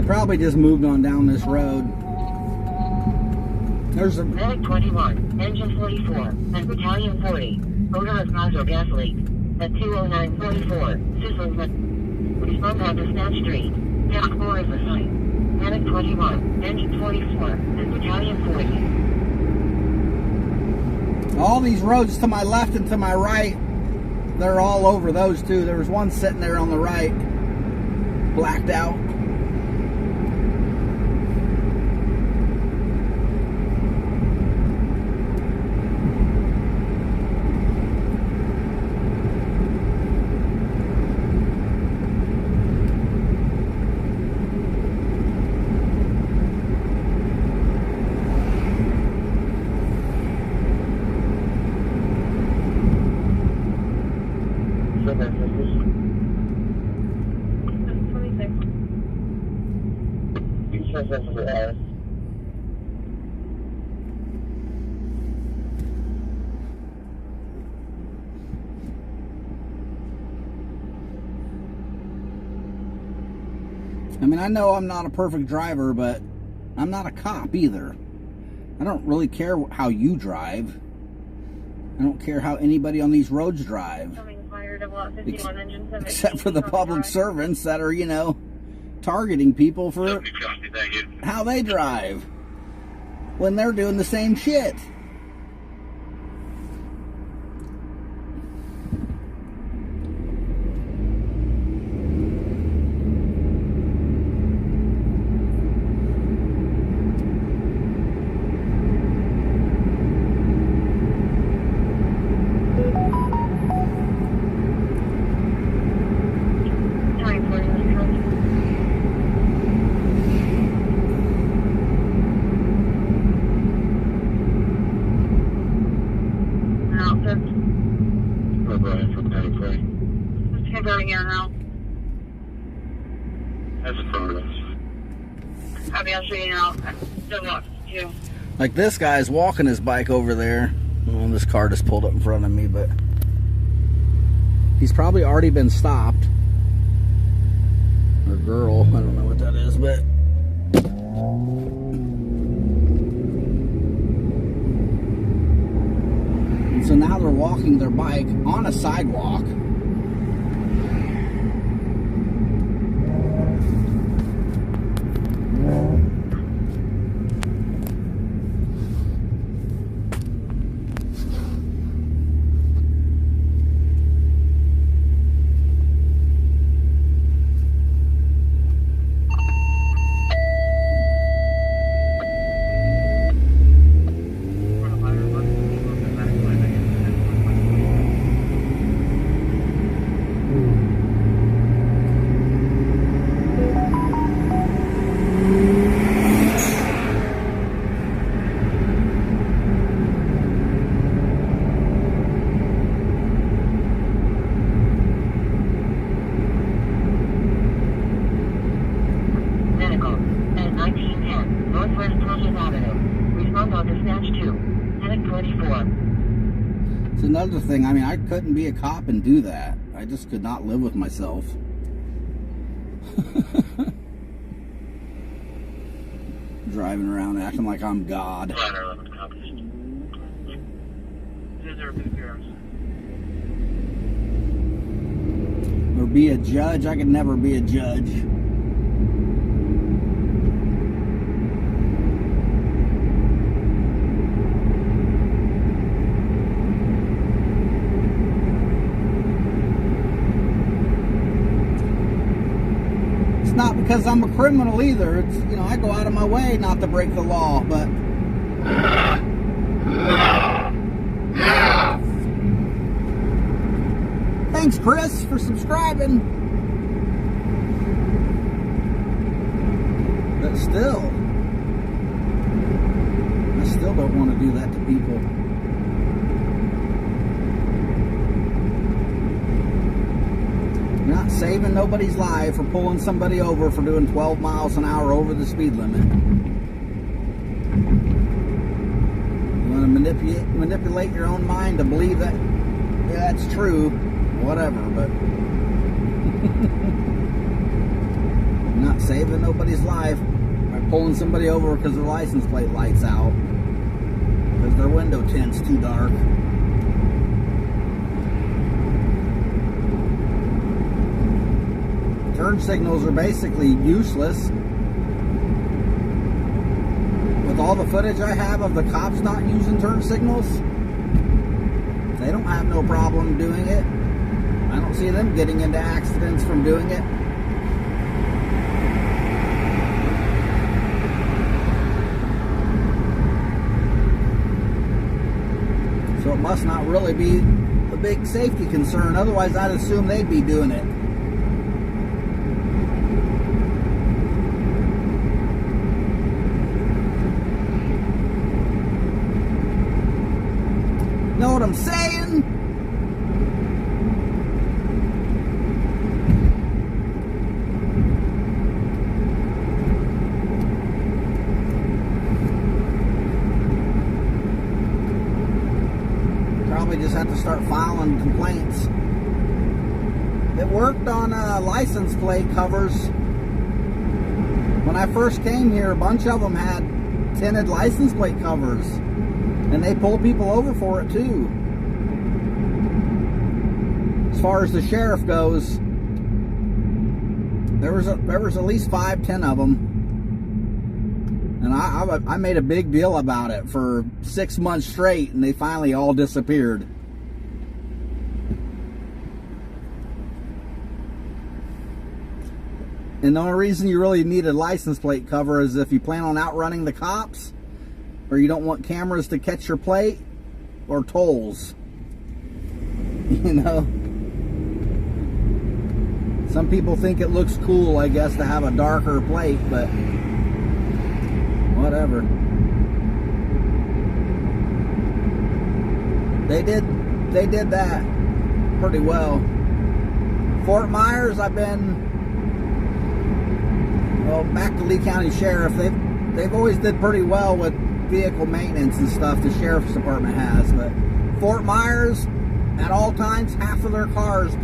Probably just moved on down this road. There's a Medic 21, engine 44, and battalion 40. Odorless nozzle gas leak at 20944. Systems respond on Dispatch Street. Task 4 is assigned. Medic 21, engine 44, and battalion 40. all these roads to my left and to my right, they're all over those two. There was one sitting there on the right, blacked out. I mean, I know I'm not a perfect driver, but I'm not a cop either. I don't really care how you drive. I don't care how anybody on these roads drive. Except for the public servants that are, you know, targeting people for how they drive when they're doing the same shit. Like this guy's walking his bike over there. Well, this car just pulled up in front of me, but he's probably already been stopped. Or girl, I don't know what that is, but and so now they're walking their bike on a sidewalk. It's another thing. I mean, I couldn't be a cop and do that. I just could not live with myself. Driving around acting like I'm God. Or be a judge. I could never be a judge. Not because I'm a criminal either. It's, you know, I go out of my way not to break the law, but thanks, Chris, for subscribing. But still, I still don't want to do that to people. You're not saving nobody's life or pulling somebody over for doing 12 miles an hour over the speed limit. You want to manipulate your own mind to believe that, yeah, that's true, whatever, but you're not saving nobody's life by pulling somebody over because their license plate lights out, because their window tint's too dark. Turn signals are basically useless. With all the footage I have of the cops not using turn signals, they don't have no problem doing it. I don't see them getting into accidents from doing it. So it must not really be a big safety concern. Otherwise, I'd assume they'd be doing it. Know what I'm saying? start filing complaints. It worked on license plate covers. When I first came here, a bunch of them had tinted license plate covers, and they pull people over for it too. As far as the sheriff goes, there was at least 5-10 of them, and I made a big deal about it for 6 months straight, and they finally all disappeared. And the only reason you really need a license plate cover is if you plan on outrunning the cops, or you don't want cameras to catch your plate, or tolls. You know? Some people think it looks cool, I guess, to have a darker plate, but whatever. They did that pretty well. Fort Myers, I've been, well, back to Lee County Sheriff, they've always did pretty well with vehicle maintenance and stuff the Sheriff's Department has, but Fort Myers, at all times, half of their cars'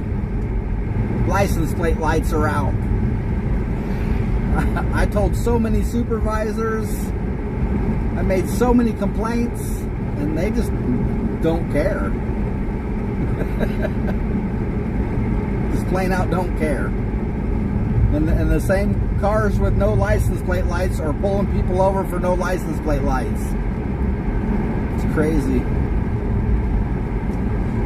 license plate lights are out. I told so many supervisors, I made so many complaints, and they just don't care. Just plain out don't care. And the same cars with no license plate lights are pulling people over for no license plate lights. It's crazy.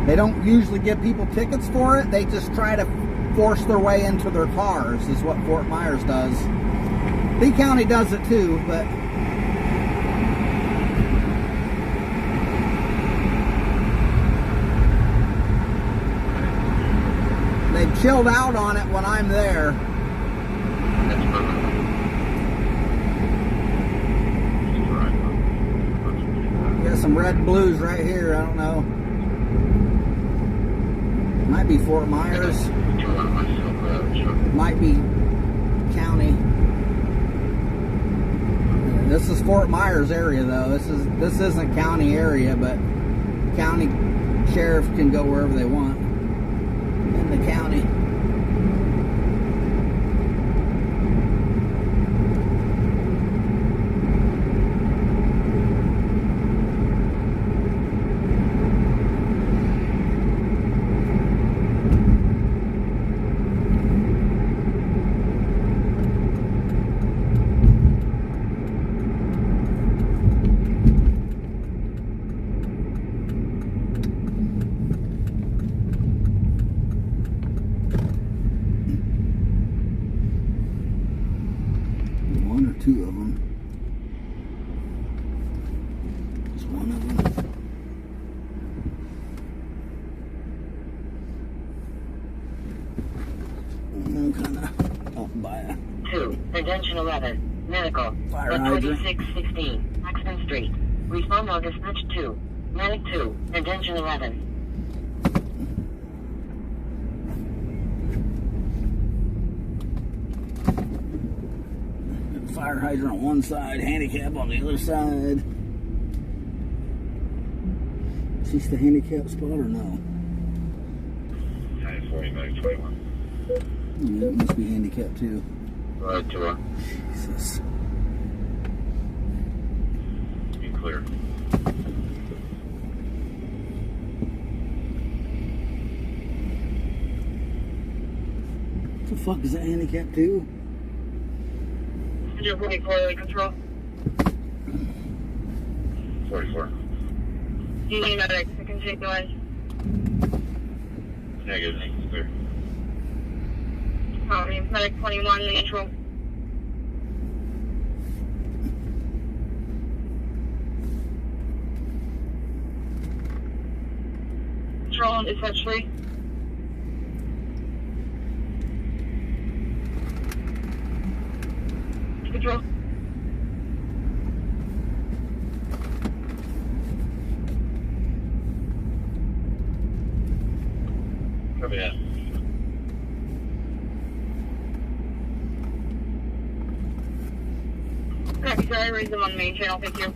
They don't usually give people tickets for it. They just try to force their way into their cars, is what Fort Myers does. Lee County does it too, but they've chilled out on it when I'm there. Got some red blues right here, I don't know. Might be Fort Myers. Might be county. This is Fort Myers area though. This isn't county area, but county sheriff can go wherever they want in the county. Two of them. Just one of them. I'm kind of up by a 2, attention 11, medical, fire hydrant. 2616, Paxton Street. Respond on dispatch 2, medic 2, attention 11. Fire hydrant on one side, handicap on the other side. Is this the handicap spot or no? 94921. Yeah, it must be handicap too. Right to her. Jesus. Be clear. What the fuck is that handicap too? 44 control. 44. Do you need medic? I can take the line. Negative, clear. Copy. Medic 21, neutral. Control on dispatch 3. Control. Copy that. Copy, sorry, raise them on the main channel, thank you.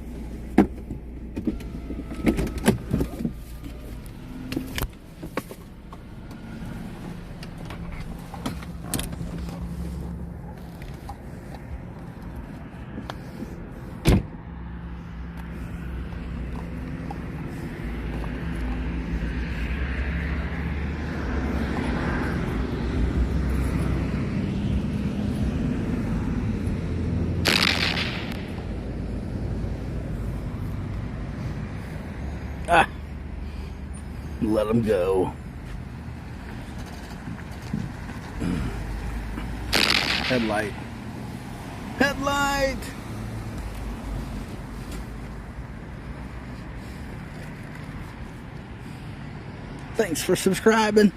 let them go. Headlight. Headlight! Thanks for subscribing.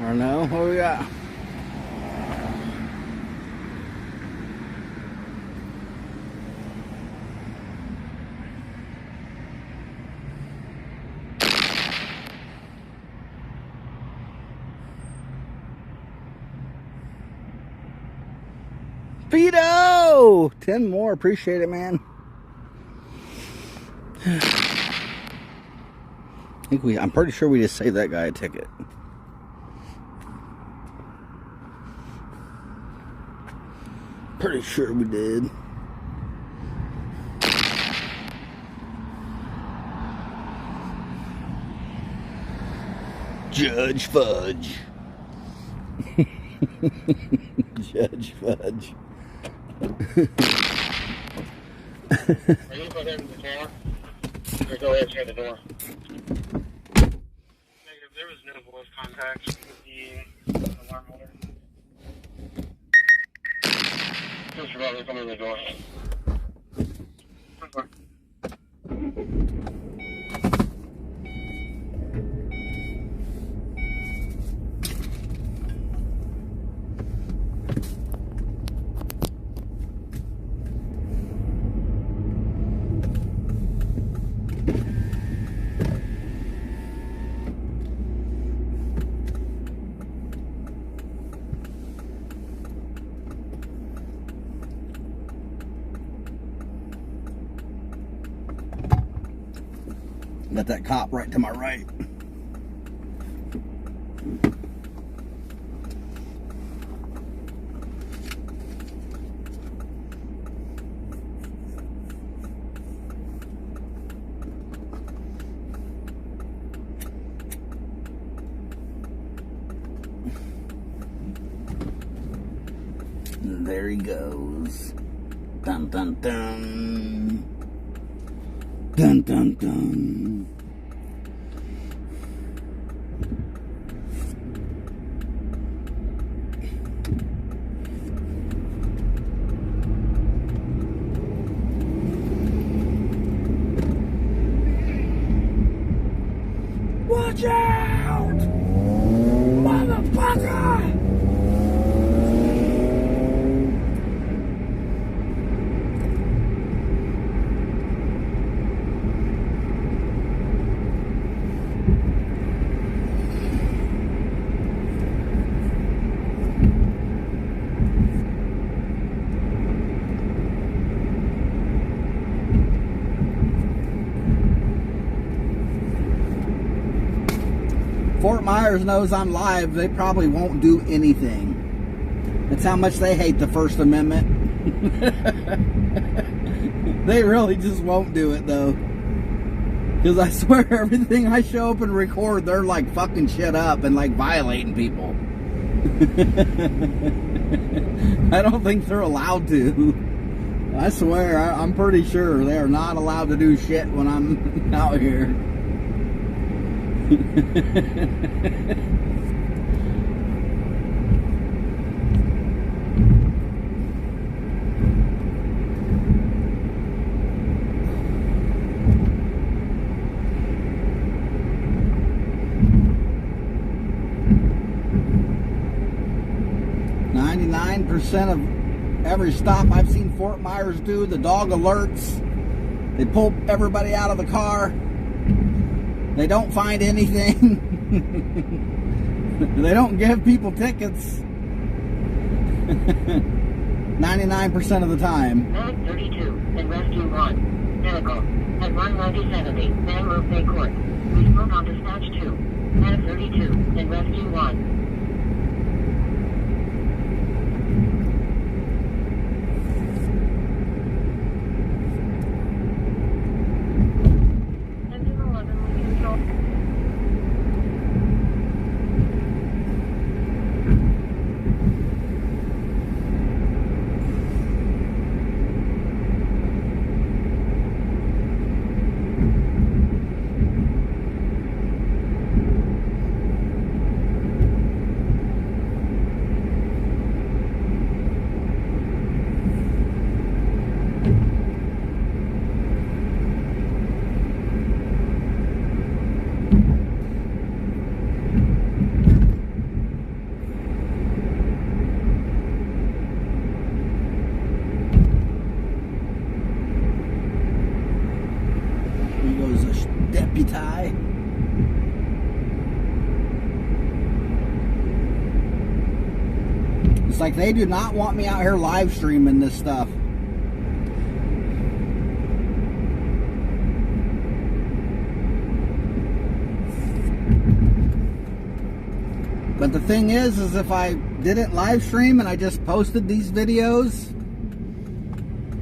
Or no, what we got? Vito! 10 more, appreciate it, man. I'm pretty sure we just saved that guy a ticket. Pretty sure we did. Judge Fudge. Judge Fudge. Are you go ahead in the car? Or go ahead and the door? Negative, there was no voice contact with the alarm holder. Just about to come in the door. Okay. Got that cop right to my right. And there he goes. Dun dun dun. Dun dun dun. Watch out! Motherfucker! Fort Myers knows I'm live. They probably won't do anything. That's how much they hate the First Amendment. They really just won't do it, though. Because I swear everything I show up and record, they're like fucking shit up and like violating people. I don't think they're allowed to. I swear, I'm pretty sure they are not allowed to do shit when I'm out here. 99% of every stop I've seen Fort Myers do, the dog alerts. They pull everybody out of the car. They don't find anything. They don't give people tickets. 99% of the time. 932 and Rescue 1. Medical. At 19070. Man Road Bay Court. Respond on dispatch 2. 932 and Rescue 1. It's like they do not want me out here live streaming this stuff. But the thing is if I didn't live stream and I just posted these videos,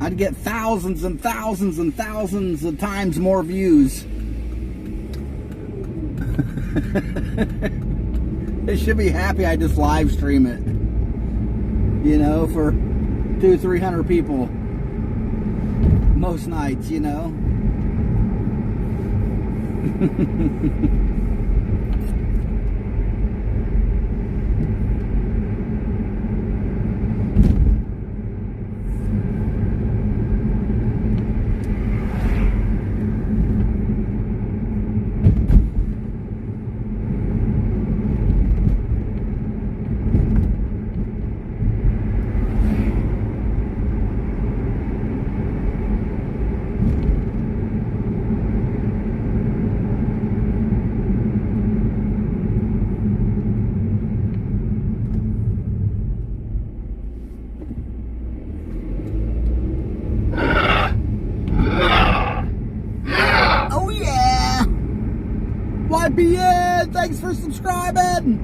I'd get thousands and thousands and thousands of times more views. They should be happy I just live stream it. You know, for 200-300 people most nights, you know. YPN, thanks for subscribing.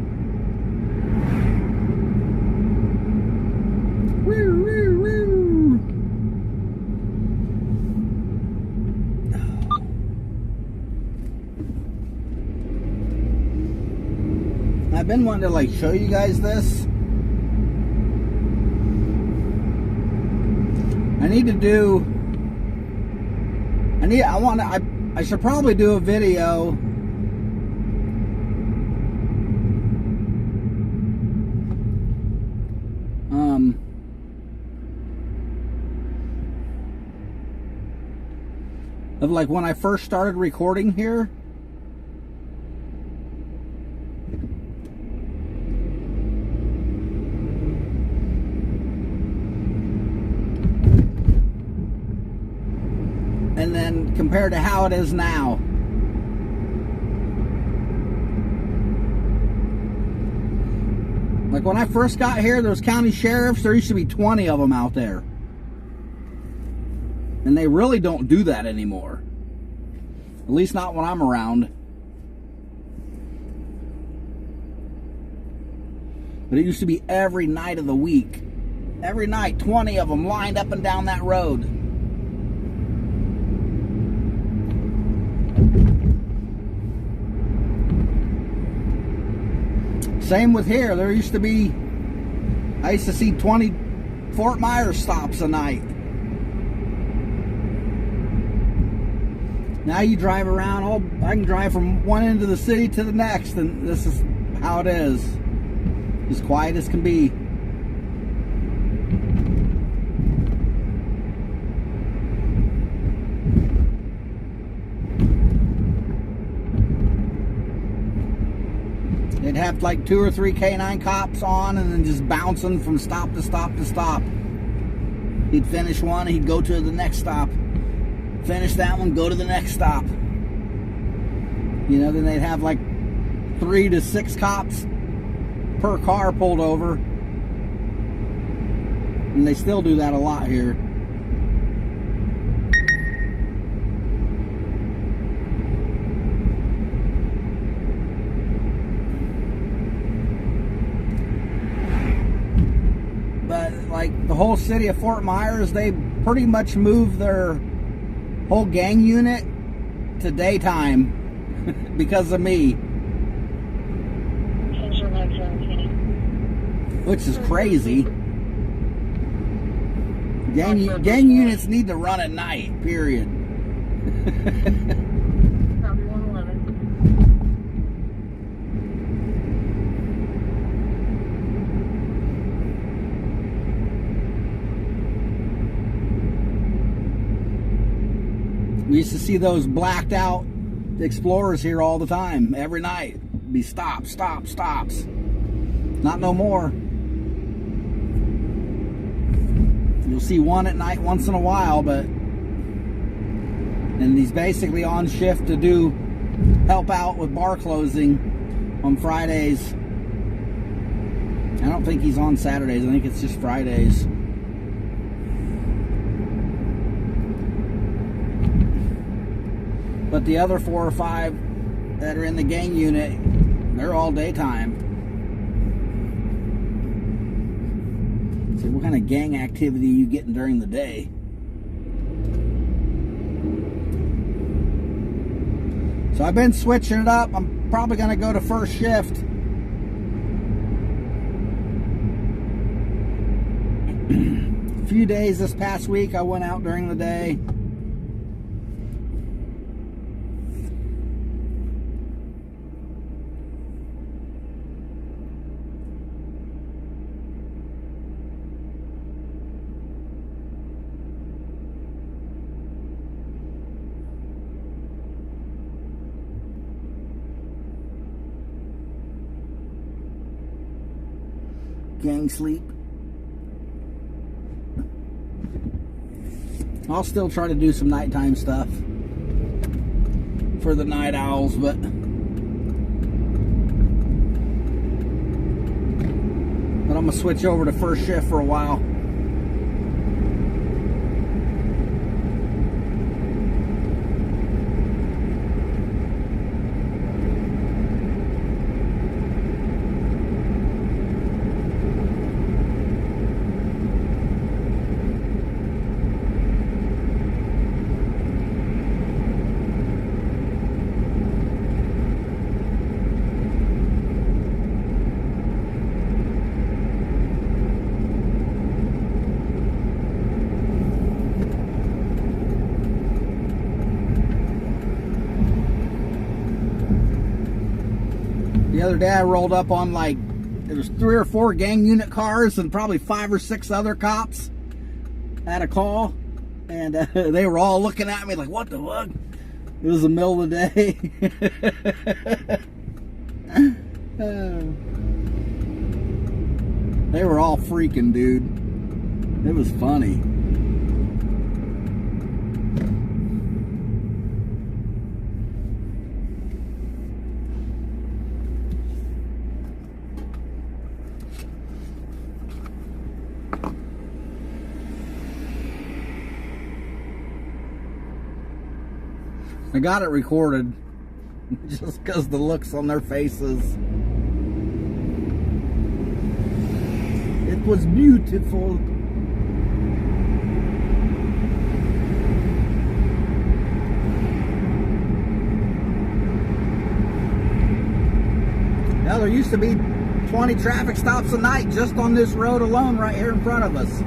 Woo, woo, woo. I've been wanting to like show you guys this. I should probably do a video of like when I first started recording here. And then compared to how it is now. Like when I first got here, there was county sheriffs. There used to be 20 of them out there. And they really don't do that anymore. At least not when I'm around. But it used to be every night of the week. Every night, 20 of them lined up and down that road. Same with here. There used to be, I used to see 20 Fort Myers stops a night. Now you drive around, I can drive from one end of the city to the next, and this is how it is. As quiet as can be. They'd have like 2 or 3 K9 cops on and then just bouncing from stop to stop to stop. He'd finish one, he'd go to the next stop. Finish that one, go to the next stop. You know, then they'd have like 3 to 6 cops per car pulled over. And they still do that a lot here. But like the whole city of Fort Myers, they pretty much moved their whole gang unit to daytime because of me. Which is crazy. Gang units need to run at night, period. Copy 111. We used to see those blacked out Explorers here all the time, every night. Be stops. Not no more. You'll see one at night once in a while, but and he's basically on shift to help out with bar closing on Fridays. I don't think he's on Saturdays. I think it's just Fridays. But the other 4 or 5 that are in the gang unit, they're all daytime. So what kind of gang activity are you getting during the day? So I've been switching it up. I'm probably going to go to first shift. A few days this past week I went out during the day. Gang sleep. I'll still try to do some nighttime stuff for the night owls, but I'm gonna switch over to first shift for a while. The other day I rolled up on like, there was 3 or 4 gang unit cars and probably 5 or 6 other cops had a call, and they were all looking at me like, what the fuck? It was the middle of the day. They were all freaking, dude. It was funny. I got it recorded just because the looks on their faces. It was beautiful. Now there used to be 20 traffic stops a night just on this road alone right here in front of us.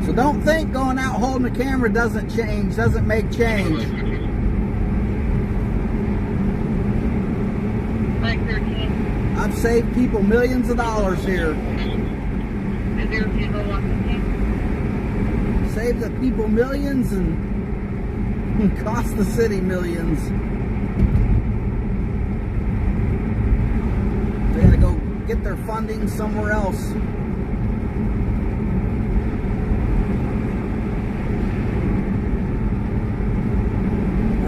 So don't think going out holding a camera doesn't make change. I've saved people millions of dollars here. Saved the people millions and cost the city millions. They had to go get their funding somewhere else.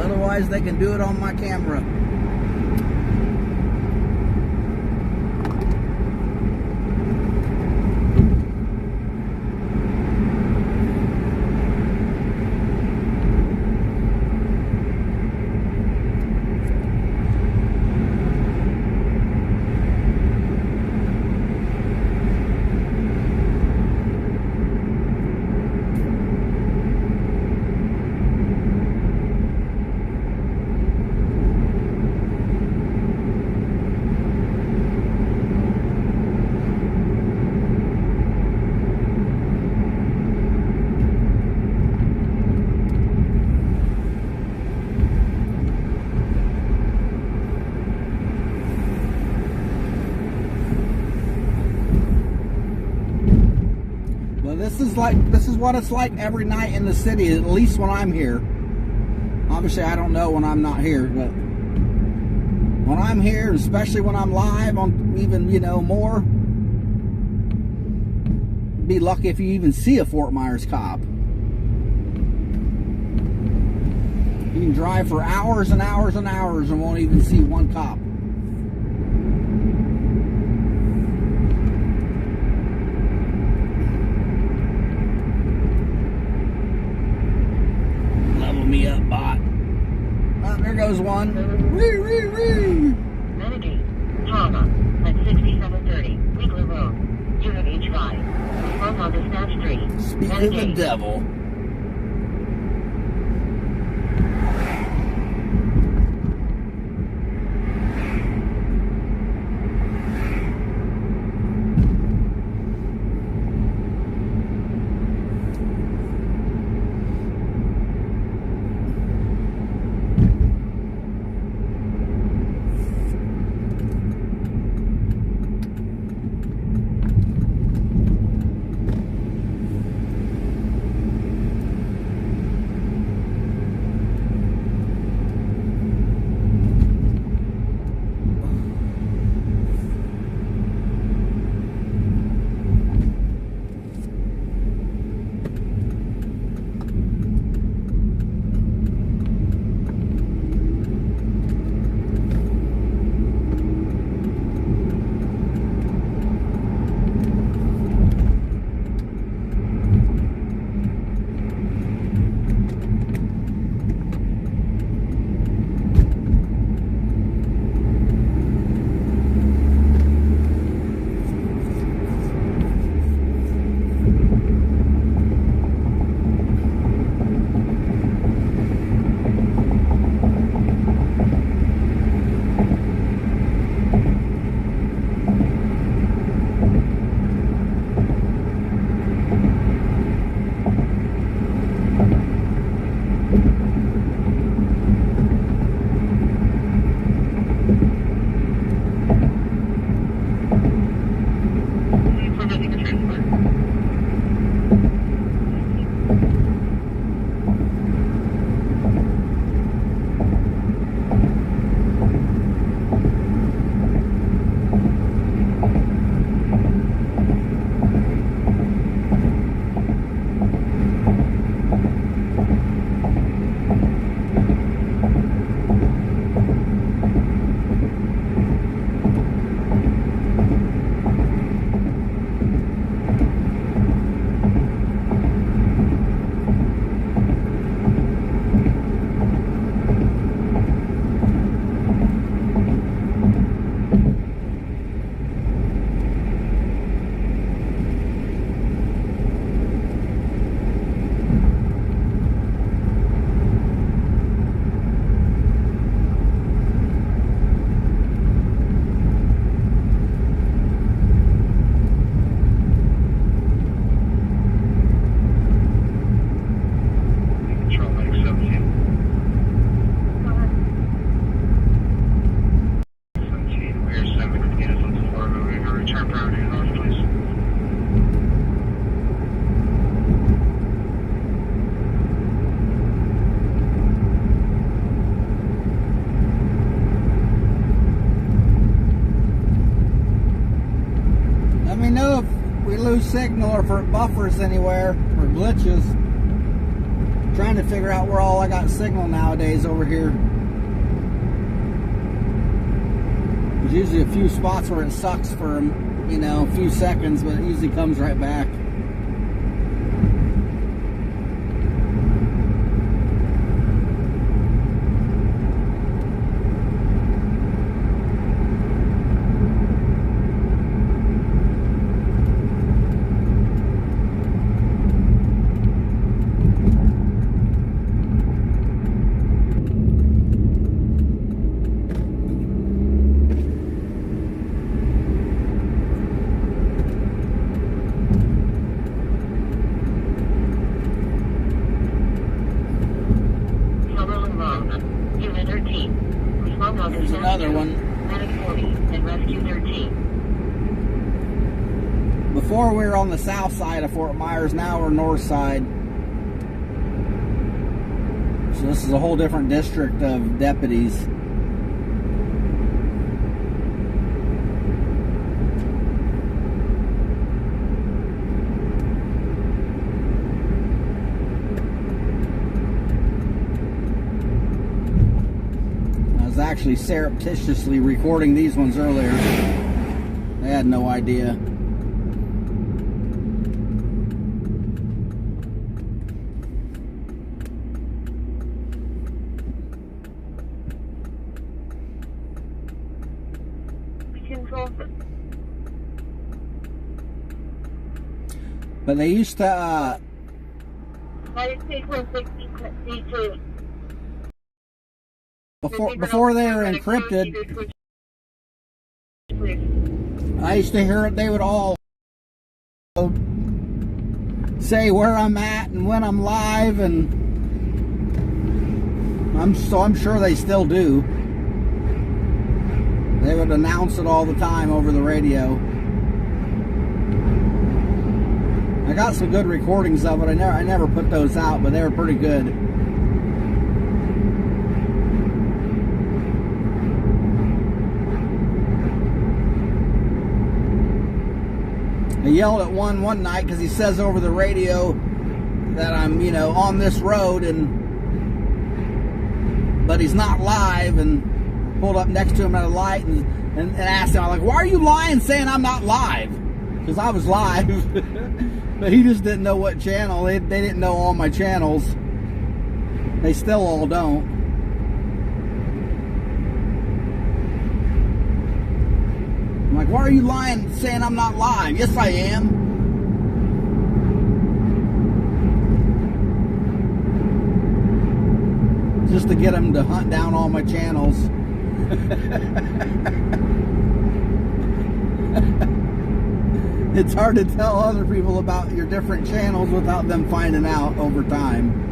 Otherwise, they can do it on my camera. This is what it's like every night in the city, at least when I'm here. Obviously, I don't know when I'm not here, but when I'm here, especially when I'm live on even, more, be lucky if you even see a Fort Myers cop. You can drive for hours and hours and hours and won't even see one cop. goes one. Wee, wee, wee. Renegade, Tama, at 6730, Wheeler Road, Unit H5. Respond on dispatch 3. Speak of the devil. Signal or if it buffers anywhere or glitches. Trying to figure out where all I got signal nowadays over here. There's usually a few spots where it sucks for, a few seconds, but it usually comes right back. There's another one. Medic 40 and Rescue 13. Before we were on the south side of Fort Myers, now we're north side. So this is a whole different district of deputies. Actually surreptitiously recording these ones earlier. I had no idea. control. But they used to, United States 160 before they were encrypted, I used to hear it, they would all say where I'm at and when I'm live, and I'm sure they still do. They would announce it all the time over the radio. I got some good recordings of it. I never put those out, but they were pretty good. I yelled at one night because he says over the radio that I'm, on this road, but he's not live, and pulled up next to him at a light and asked him, I'm like, why are you lying saying I'm not live? Because I was live. But he just didn't know what channel. They didn't know all my channels. They still all don't. I'm like, why are you lying saying I'm not live? Yes, I am. Just to get him to hunt down all my channels. It's hard to tell other people about your different channels without them finding out over time.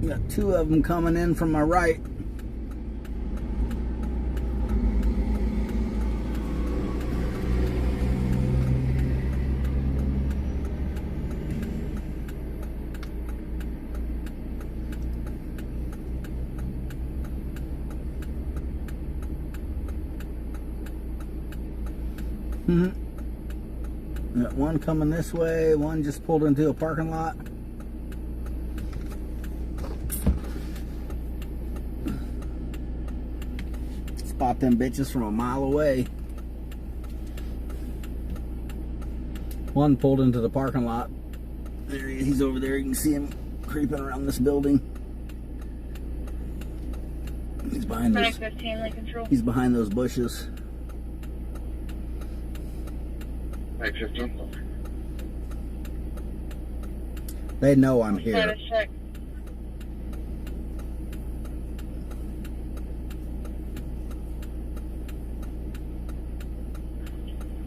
Got two of them coming in from my right. Got one coming this way, one just pulled into a parking lot. Spot them bitches from a mile away. One pulled into the parking lot. There he is, he's over there, you can see him creeping around this building. He's behind those, he's behind those bushes. They know I'm here.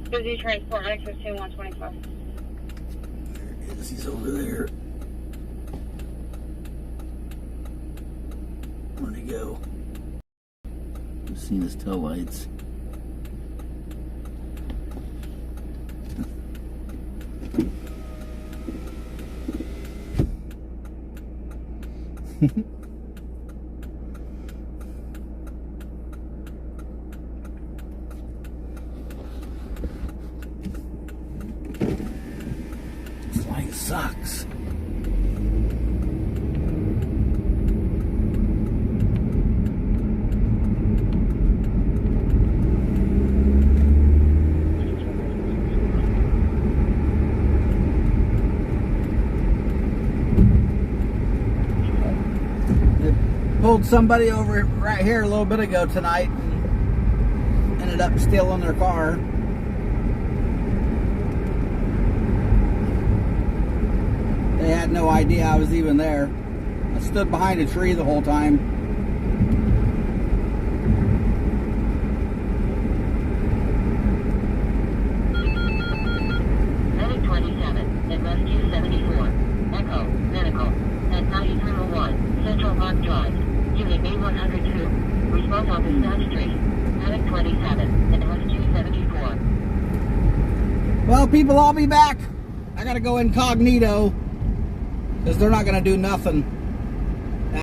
Busy transport, access to 125. There he is, he's over there. Where'd he go? I've seen his tail lights. This light sucks. Pulled somebody over right here a little bit ago tonight and ended up stealing their car. They had no idea I was even there. I stood behind a tree the whole time. Medic 27, at Rescue 74, Echo, Medical, at 9001, Central Park Drive. Unit A102. Response on Dispatch Street. Medic 27. And Rescue 74. Well, people, I'll be back. I gotta go incognito because they're not gonna do nothing.